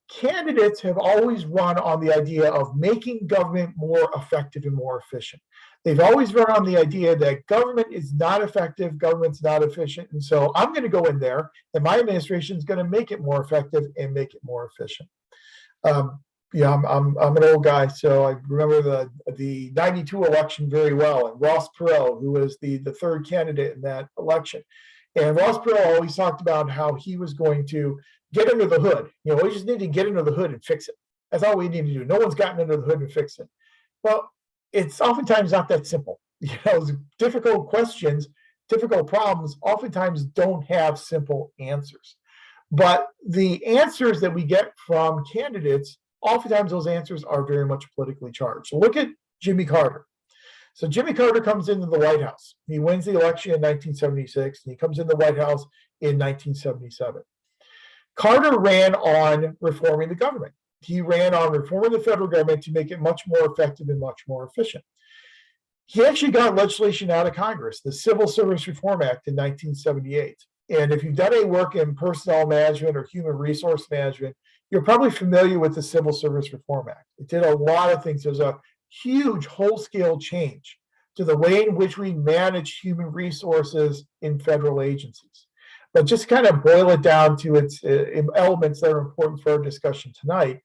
candidates have always run on the idea of making government more effective and more efficient. They've always run on the idea that government is not effective, government's not efficient, and so I'm going to go in there, and my administration is going to make it more effective and make it more efficient. I'm an old guy, so I remember the 92 election very well, and Ross Perot, who was the third candidate in that election. And Ross Perot always talked about how he was going to get under the hood. We just need to get under the hood and fix it. That's all we need to do. No one's gotten under the hood and fixed it. Well, it's oftentimes not that simple. Difficult questions, difficult problems oftentimes don't have simple answers. But the answers that we get from candidates, oftentimes those answers are very much politically charged. So look at Jimmy Carter. So Jimmy Carter comes into the White House. He wins the election in 1976, and he comes in the White House in 1977. Carter ran on reforming the government. He ran on reforming the federal government to make it much more effective and much more efficient. He actually got legislation out of Congress, the Civil Service Reform Act in 1978. And if you've done any work in personnel management or human resource management, you're probably familiar with the Civil Service Reform Act. It did a lot of things. There's a huge whole-scale change to the way in which we manage human resources in federal agencies. But just kind of boil it down to its elements that are important for our discussion tonight.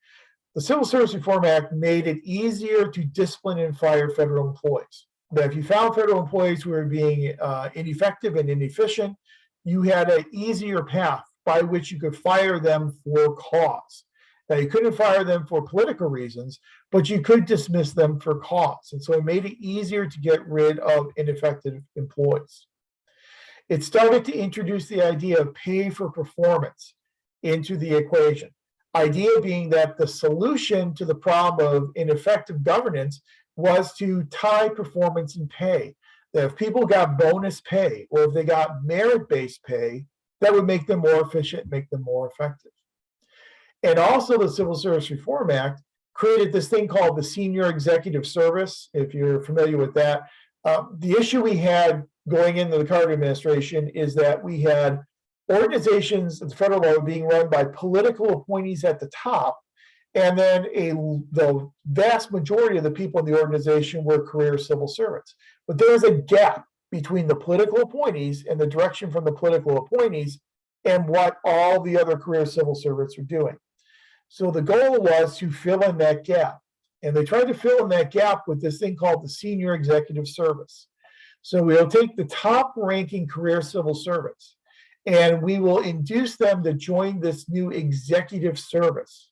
The Civil Service Reform Act made it easier to discipline and fire federal employees. That if you found federal employees who were being ineffective and inefficient, you had an easier path by which you could fire them for cause. Now, you couldn't fire them for political reasons, but you could dismiss them for cause. And so it made it easier to get rid of ineffective employees. It started to introduce the idea of pay for performance into the equation. Idea being that the solution to the problem of ineffective governance was to tie performance and pay. That if people got bonus pay or if they got merit-based pay, that would make them more efficient, make them more effective. And also the Civil Service Reform Act created this thing called the Senior Executive Service, if you're familiar with that. The issue we had going into the Carter administration is that we had organizations at the federal level being run by political appointees at the top, and then the vast majority of the people in the organization were career civil servants. But there was a gap between the political appointees and the direction from the political appointees and what all the other career civil servants were doing. So the goal was to fill in that gap. And they tried to fill in that gap with this thing called the Senior Executive Service. So we'll take the top ranking career civil servants and we will induce them to join this new executive service.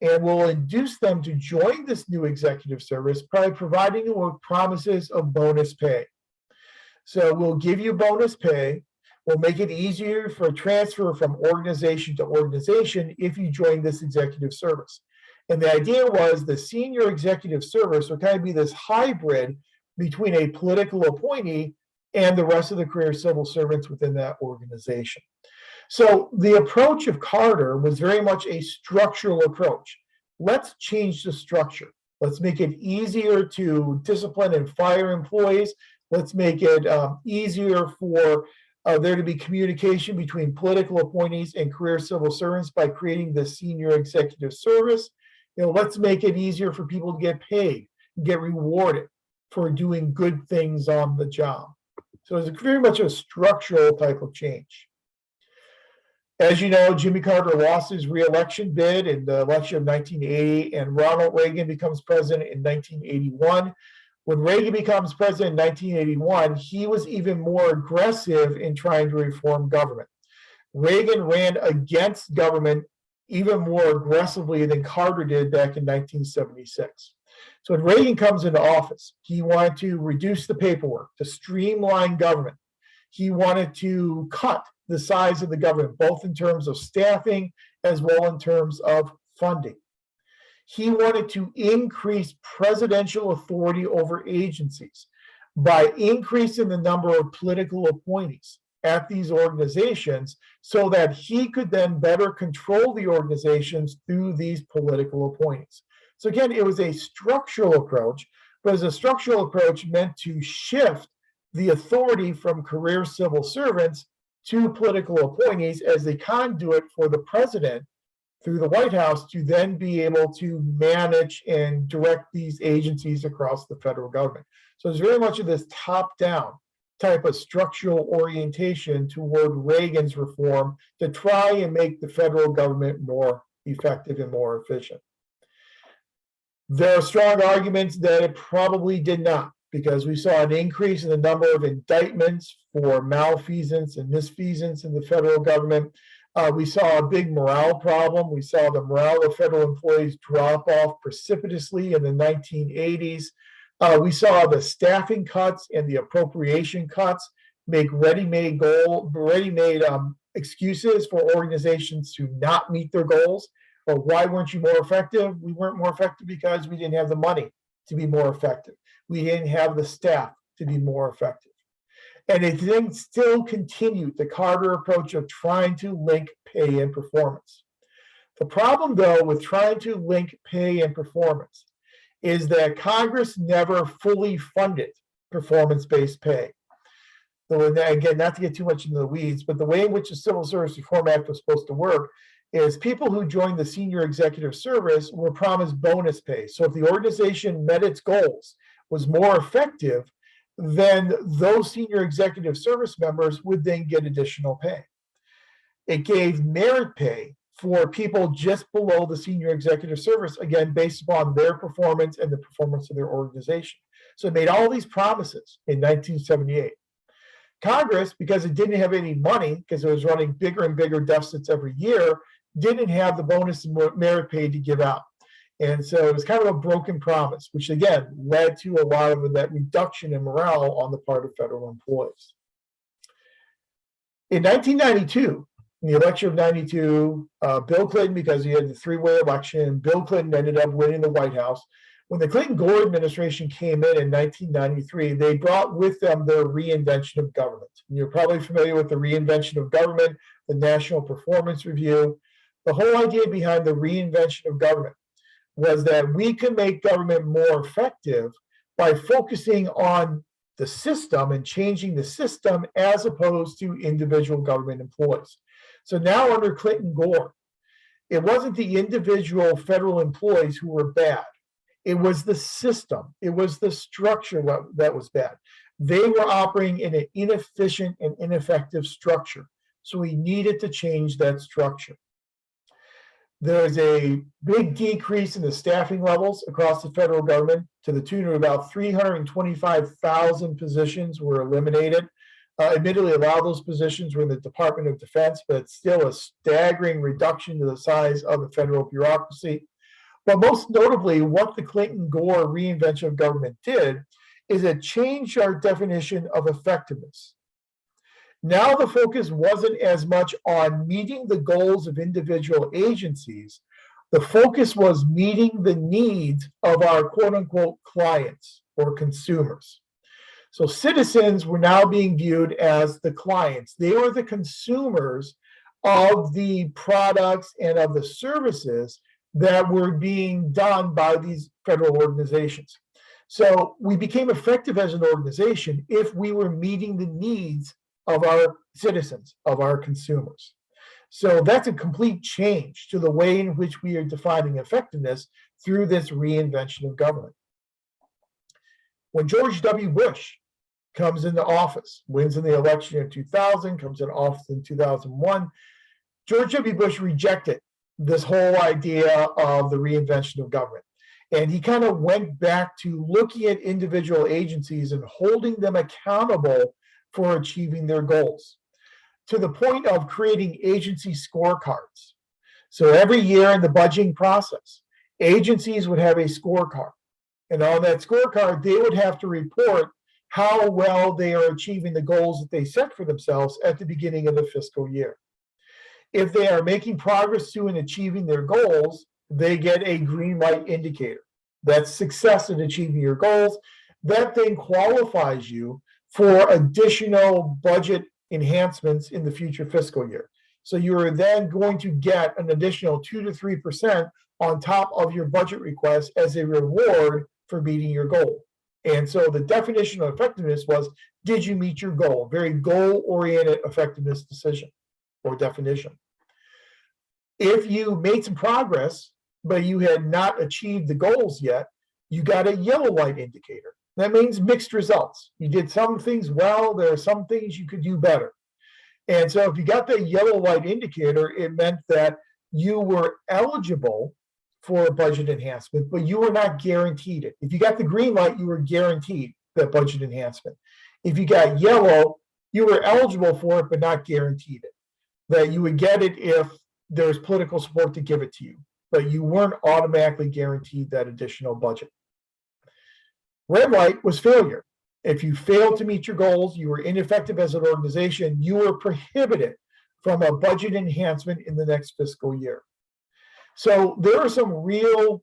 And we'll induce them to join this new executive service by providing them with promises of bonus pay. So we'll give you bonus pay. We'll make it easier for transfer from organization to organization if you join this executive service. And the idea was the senior executive service would kind of be this hybrid between a political appointee and the rest of the career civil servants within that organization. So the approach of Carter was very much a structural approach. Let's change the structure. Let's make it easier to discipline and fire employees. Let's make it easier for there to be communication between political appointees and career civil servants by creating the senior executive service. Let's make it easier for people to get paid, get rewarded for doing good things on the job. So it's very much a structural type of change. As you know, Jimmy Carter lost his re-election bid in the election of 1980, and Ronald Reagan becomes president in 1981. When Reagan becomes president in 1981, he was even more aggressive in trying to reform government. Reagan ran against government even more aggressively than Carter did back in 1976. So when Reagan comes into office, he wanted to reduce the paperwork, to streamline government. He wanted to cut the size of the government, both in terms of staffing as well in terms of funding. He wanted to increase presidential authority over agencies by increasing the number of political appointees at these organizations so that he could then better control the organizations through these political appointees. So again, it was a structural approach, but as a structural approach meant to shift the authority from career civil servants to political appointees as the conduit for the president through the White House to then be able to manage and direct these agencies across the federal government. So it's very much of this top-down type of structural orientation toward Reagan's reform to try and make the federal government more effective and more efficient. There are strong arguments that it probably did not, because we saw an increase in the number of indictments for malfeasance and misfeasance in the federal government. We saw a big morale problem. We saw the morale of federal employees drop off precipitously in the 1980s. We saw the staffing cuts and the appropriation cuts make ready-made excuses for organizations to not meet their goals. Or why weren't you more effective? We weren't more effective because we didn't have the money to be more effective. We didn't have the staff to be more effective. And it then still continued the Carter approach of trying to link pay and performance. The problem, though, with trying to link pay and performance is that Congress never fully funded performance-based pay. So again, not to get too much into the weeds, but the way in which the Civil Service Reform Act was supposed to work is people who joined the senior executive service were promised bonus pay. So if the organization met its goals, was more effective, then those senior executive service members would then get additional pay. It gave merit pay for people just below the senior executive service, again, based upon their performance and the performance of their organization. So it made all these promises in 1978. Congress, because it didn't have any money, because it was running bigger and bigger deficits every year, didn't have the bonus and merit pay to give out. And so it was kind of a broken promise, which again led to a lot of that reduction in morale on the part of federal employees. In 1992, in the election of 92, Bill Clinton, because he had the three-way election, Bill Clinton ended up winning the White House, When the Clinton-Gore administration came in 1993, they brought with them their reinvention of government. And you're probably familiar with the reinvention of government, the National Performance Review. The whole idea behind the reinvention of government was that we can make government more effective by focusing on the system and changing the system as opposed to individual government employees. So now under Clinton-Gore, it wasn't the individual federal employees who were bad. It was the system. It was the structure that was bad. They were operating in an inefficient and ineffective structure. So we needed to change that structure. There's a big decrease in the staffing levels across the federal government to the tune of about 325,000 positions were eliminated. Admittedly, a lot of those positions were in the Department of Defense, but it's still a staggering reduction to the size of the federal bureaucracy. But most notably, what the Clinton-Gore reinvention of government did is it changed our definition of effectiveness. Now the focus wasn't as much on meeting the goals of individual agencies. The focus was meeting the needs of our quote-unquote clients or consumers. So citizens were now being viewed as the clients. They were the consumers of the products and of the services that were being done by these federal organizations. So we became effective as an organization if we were meeting the needs of our citizens, of our consumers. So that's a complete change to the way in which we are defining effectiveness through this reinvention of government. When George W. Bush comes into office, wins in the election in 2000, comes in office in 2001, George W. Bush rejected this whole idea of the reinvention of government. And he kind of went back to looking at individual agencies and holding them accountable for achieving their goals, to the point of creating agency scorecards. So every year in the budgeting process, agencies would have a scorecard. And on that scorecard, they would have to report how well they are achieving the goals that they set for themselves at the beginning of the fiscal year. If they are making progress to and achieving their goals, they get a green light indicator. That's success in achieving your goals. That then qualifies you for additional budget enhancements in the future fiscal year. So you are then going to get an additional 2 to 3% on top of your budget request as a reward for meeting your goal. And so the definition of effectiveness was, did you meet your goal? Very goal-oriented effectiveness decision or definition. If you made some progress, but you had not achieved the goals yet, you got a yellow light indicator. That means mixed results. You did some things well, there are some things you could do better. And so if you got the yellow light indicator, it meant that you were eligible for a budget enhancement, but you were not guaranteed it. If you got the green light, you were guaranteed that budget enhancement. If you got yellow, you were eligible for it, but not guaranteed it. That you would get it if there was political support to give it to you, but you weren't automatically guaranteed that additional budget. Red light was failure. If you failed to meet your goals, you were ineffective as an organization, you were prohibited from a budget enhancement in the next fiscal year. So there are some real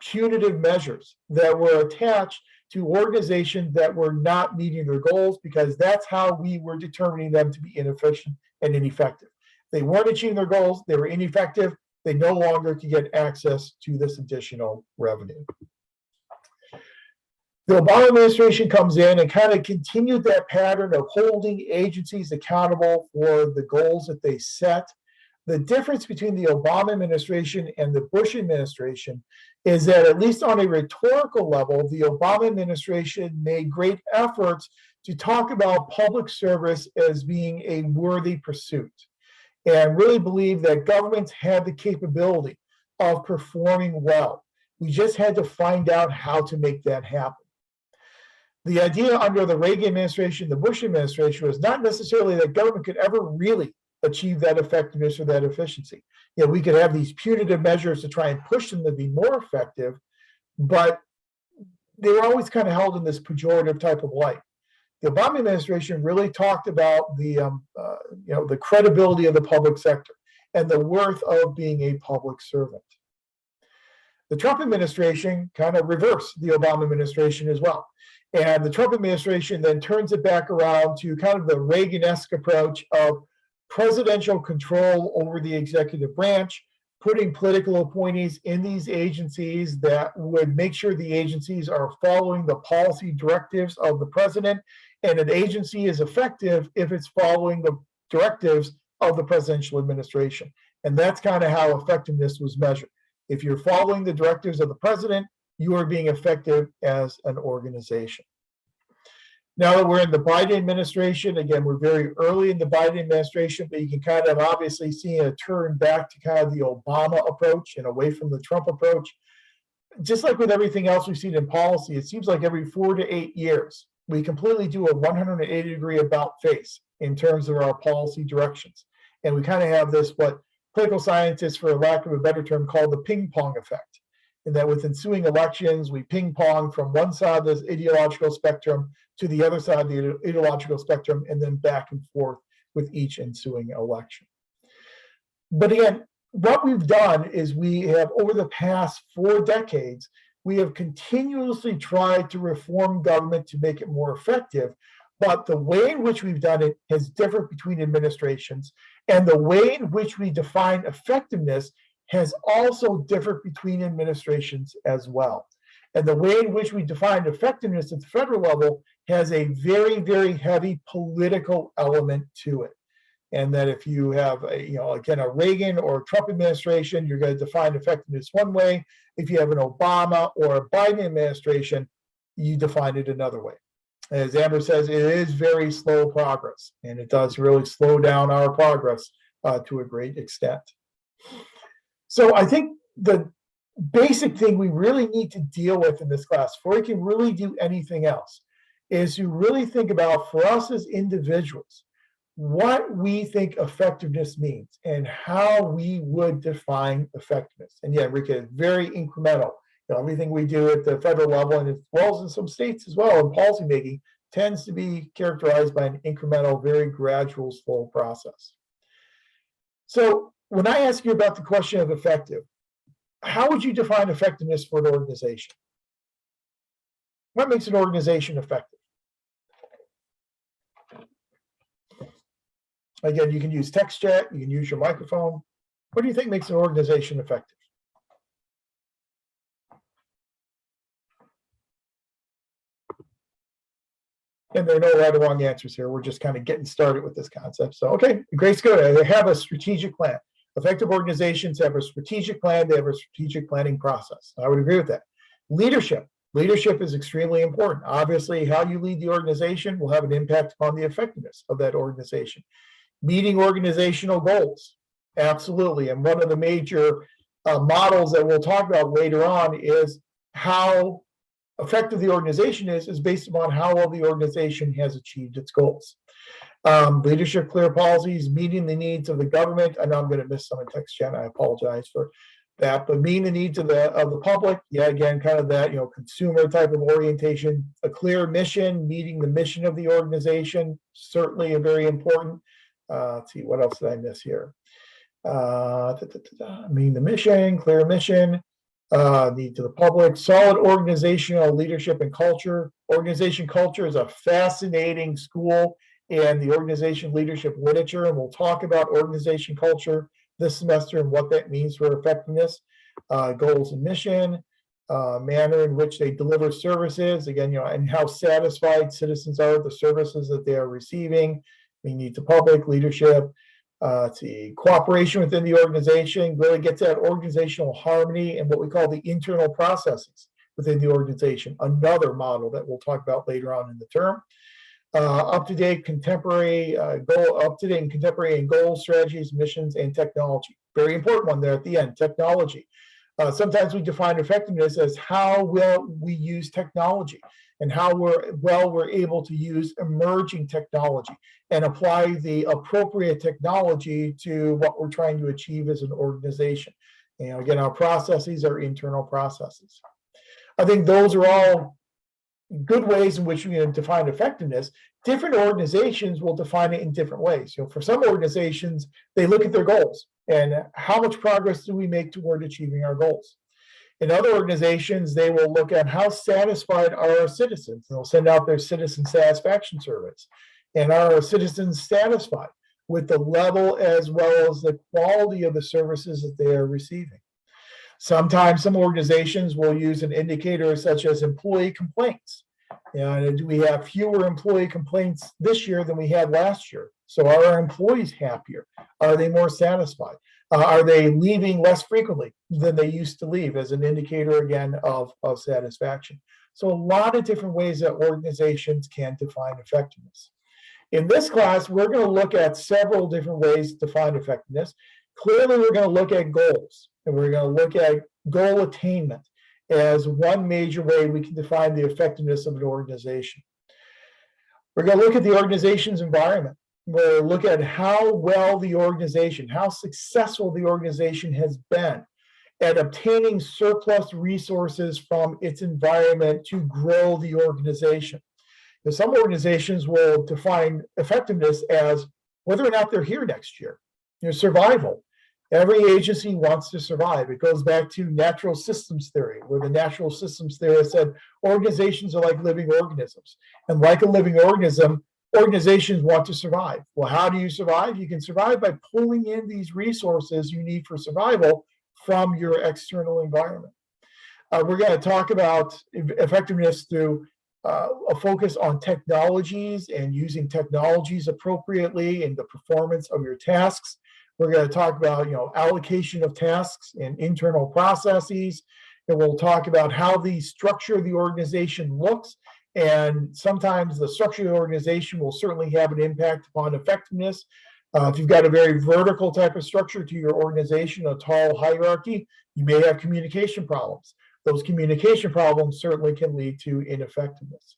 punitive measures that were attached to organizations that were not meeting their goals, because that's how we were determining them to be inefficient and ineffective. They weren't achieving their goals, they were ineffective, they no longer could get access to this additional revenue. The Obama administration comes in and kind of continued that pattern of holding agencies accountable for the goals that they set. The difference between the Obama administration and the Bush administration is that, at least on a rhetorical level, the Obama administration made great efforts to talk about public service as being a worthy pursuit, and really believe that governments had the capability of performing well. We just had to find out how to make that happen. The idea under the Reagan administration, the Bush administration, was not necessarily that government could ever really achieve that effectiveness or that efficiency. You know, we could have these punitive measures to try and push them to be more effective, but they were always kind of held in this pejorative type of light. The Obama administration really talked about the credibility of the public sector and the worth of being a public servant. The Trump administration kind of reversed the Obama administration as well. And the Trump administration then turns it back around to kind of the Reagan-esque approach of presidential control over the executive branch, putting political appointees in these agencies that would make sure the agencies are following the policy directives of the president, and an agency is effective if it's following the directives of the presidential administration. And that's kind of how effectiveness was measured. If you're following the directives of the president, you are being effective as an organization. Now that we're in the Biden administration, again, we're very early in the Biden administration, but you can kind of obviously see a turn back to kind of the Obama approach and away from the Trump approach. Just like with everything else we've seen in policy, it seems like every 4 to 8 years, we completely do a 180-degree about face in terms of our policy directions. And we kind of have this, what political scientists, for lack of a better term, call the ping pong effect. And that with ensuing elections, we ping pong from one side of the ideological spectrum to the other side of the ideological spectrum, and then back and forth with each ensuing election. But again, what we've done is we have, over the past 4 decades, we have continuously tried to reform government to make it more effective. But the way in which we've done it has differed between administrations, and the way in which we define effectiveness has also differed between administrations as well. And the way in which we define effectiveness at the federal level has a very, very heavy political element to it. And that if you have again, a Reagan or Trump administration, you're going to define effectiveness one way. If you have an Obama or a Biden administration, you define it another way. As Amber says, it is very slow progress, and it does really slow down our progress to a great extent. So I think the basic thing we really need to deal with in this class, before we can really do anything else, is to really think about, for us as individuals, what we think effectiveness means and how we would define effectiveness. And yeah, Rika, it's very incremental. Everything we do at the federal level, and as well as in some states as well, in policymaking, tends to be characterized by an incremental, very gradual, slow process. So when I ask you about the question of effective, how would you define effectiveness for an organization? What makes an organization effective? Again, you can use text chat, you can use your microphone. What do you think makes an organization effective? And there are no right or wrong answers here. We're just kind of getting started with this concept. So, okay, Grace, good. They have a strategic plan. Effective organizations have a strategic plan. They have a strategic planning process. I would agree with that. Leadership. Leadership is extremely important. Obviously, how you lead the organization will have an impact upon the effectiveness of that organization. Meeting organizational goals. Absolutely. And one of the major models that we'll talk about later on is how effective the organization is based upon how well the organization has achieved its goals. Leadership, clear policies, meeting the needs of the government. I know I'm going to miss some in text chat. I apologize for that, but meeting the needs of the public. Yeah, again, kind of that consumer type of orientation. A clear mission, meeting the mission of the organization, certainly a very important. Let's see, what else did I miss here? Meeting the mission, clear mission. Need to the public, solid organizational leadership and culture. Organization culture is a fascinating school in the organization leadership literature, and we'll talk about organization culture this semester and what that means for effectiveness. Goals and mission, manner in which they deliver services, again, and how satisfied citizens are with the services that they are receiving. We need the public leadership. Let's see, cooperation within the organization really gets at organizational harmony and what we call the internal processes within the organization, another model that we'll talk about later on in the term. Up-to-date contemporary and goal strategies, missions, and technology. Very important one there at the end, technology. Sometimes we define effectiveness as how well we use technology and how well we're able to use emerging technology and apply the appropriate technology to what we're trying to achieve as an organization. Again, our processes are internal processes. I think those are all good ways in which we can define effectiveness. Different organizations will define it in different ways. For some organizations, they look at their goals and how much progress do we make toward achieving our goals. In other organizations, they will look at how satisfied are our citizens. They'll send out their citizen satisfaction surveys. And are our citizens satisfied with the level as well as the quality of the services that they are receiving? Sometimes some organizations will use an indicator such as employee complaints. And do we have fewer employee complaints this year than we had last year? So are our employees happier? Are they more satisfied? Are they leaving less frequently than they used to leave, as an indicator, again, of satisfaction? So a lot of different ways that organizations can define effectiveness. In this class, we're going to look at several different ways to define effectiveness. Clearly, we're going to look at goals, and we're going to look at goal attainment as one major way we can define the effectiveness of an organization. We're going to look at the organization's environment. We're going to look at how well the organization, how successful the organization has been at obtaining surplus resources from its environment to grow the organization. Now, some organizations will define effectiveness as whether or not they're here next year, survival. Every agency wants to survive. It goes back to natural systems theory, where the natural systems theorist said organizations are like living organisms. And like a living organism, organizations want to survive. Well, how do you survive? You can survive by pulling in these resources you need for survival from your external environment. We're going to talk about effectiveness through a focus on technologies and using technologies appropriately in the performance of your tasks. We're going to talk about, allocation of tasks and internal processes, and we'll talk about how the structure of the organization looks. And sometimes the structure of the organization will certainly have an impact upon effectiveness. If you've got a very vertical type of structure to your organization, a tall hierarchy, you may have communication problems. Those communication problems certainly can lead to ineffectiveness.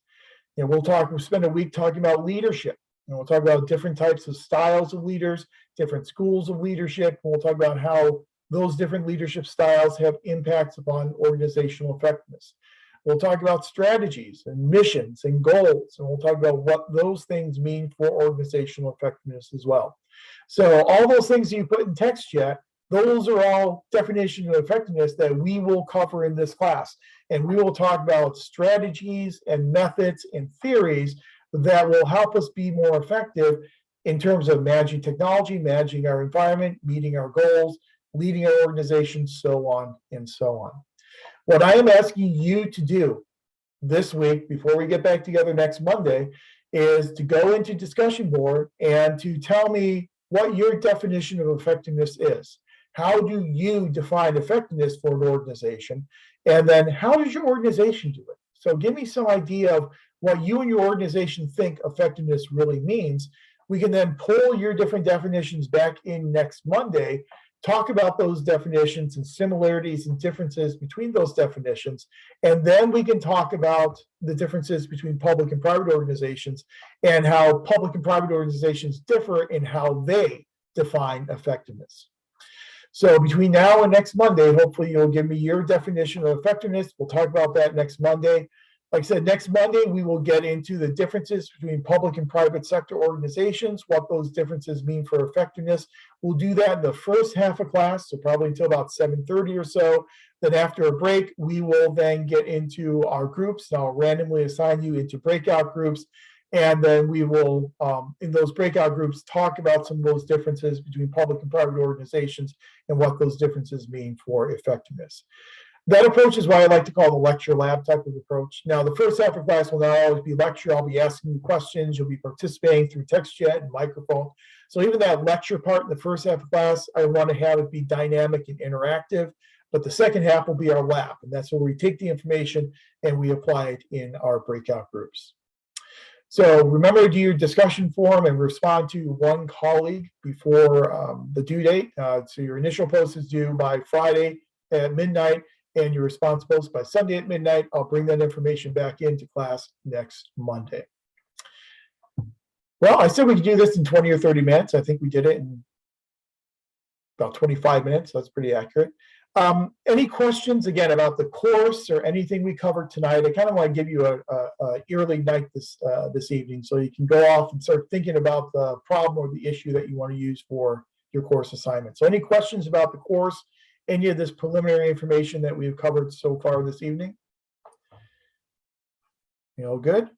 And we'll spend a week talking about leadership. And we'll talk about different types of styles of leaders, different schools of leadership. And we'll talk about how those different leadership styles have impacts upon organizational effectiveness. We'll talk about strategies and missions and goals, and we'll talk about what those things mean for organizational effectiveness as well. So all those things you put in text chat, those are all definitions of effectiveness that we will cover in this class. And we will talk about strategies and methods and theories that will help us be more effective in terms of managing technology, managing our environment, meeting our goals, leading our organization, so on and so on. What I am asking you to do this week, before we get back together next Monday, is to go into discussion board and to tell me what your definition of effectiveness is. How do you define effectiveness for an organization? And then how does your organization do it? So give me some idea of what you and your organization think effectiveness really means. We can then pull your different definitions back in next Monday, talk about those definitions and similarities and differences between those definitions, and then we can talk about the differences between public and private organizations and how public and private organizations differ in how they define effectiveness. So between now and next Monday, hopefully you'll give me your definition of effectiveness. We'll talk about that next Monday. Like I said, next Monday, we will get into the differences between public and private sector organizations, what those differences mean for effectiveness. We'll do that in the first half of class, so probably until about 7:30 or so. Then after a break, we will then get into our groups. And I'll randomly assign you into breakout groups. And then we will, in those breakout groups, talk about some of those differences between public and private organizations and what those differences mean for effectiveness. That approach is what I like to call the lecture lab type of approach. Now, the first half of class will not always be lecture. I'll be asking you questions. You'll be participating through text chat and microphone. So even that lecture part in the first half of class, I want to have it be dynamic and interactive. But the second half will be our lab. And that's where we take the information and we apply it in our breakout groups. So remember to do your discussion forum and respond to one colleague before the due date. So your initial post is due by Friday at midnight. And your response post by Sunday at midnight. I'll bring that information back into class next Monday. Well, I said we could do this in 20 or 30 minutes. I think we did it in about 25 minutes. That's pretty accurate. Any questions, again, about the course or anything we covered tonight? I kind of want to give you a early night this evening so you can go off and start thinking about the problem or the issue that you want to use for your course assignment. So any questions about the course, any of this preliminary information that we've covered so far this evening? You know, good?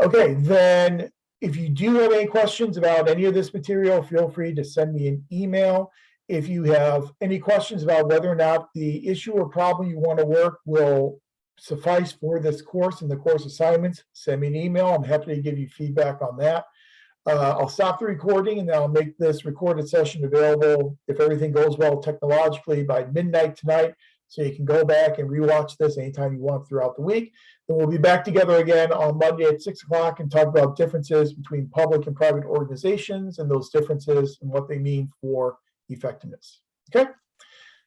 Okay, then if you do have any questions about any of this material, feel free to send me an email. If you have any questions about whether or not the issue or problem you want to work will suffice for this course and the course assignments, send me an email. I'm happy to give you feedback on that. I'll stop the recording and then I'll make this recorded session available, if everything goes well technologically, by midnight tonight. So you can go back and rewatch this anytime you want throughout the week. Then we'll be back together again on Monday at 6 o'clock and talk about differences between public and private organizations and those differences and what they mean for effectiveness. Okay?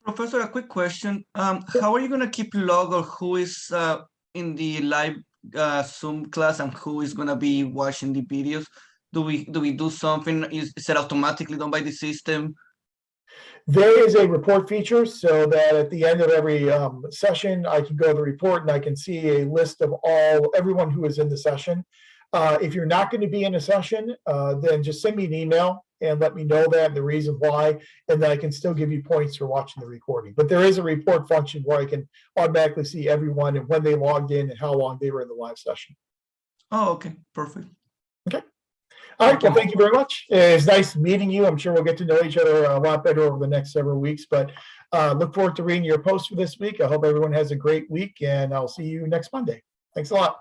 Professor, a quick question. How are you going to keep log of who is in the live Zoom class and who is going to be watching the videos? Do we do something? Is it automatically done by the system? There is a report feature so that at the end of every session, I can go to the report and I can see a list of everyone who is in the session. If you're not going to be in a session, then just send me an email and let me know that and the reason why, and then I can still give you points for watching the recording. But there is a report function where I can automatically see everyone and when they logged in and how long they were in the live session. Oh, okay, perfect. Okay. All right, well, thank you very much. It's nice meeting you. I'm sure we'll get to know each other a lot better over the next several weeks, but look forward to reading your post for this week. I hope everyone has a great week, and I'll see you next Monday. Thanks a lot.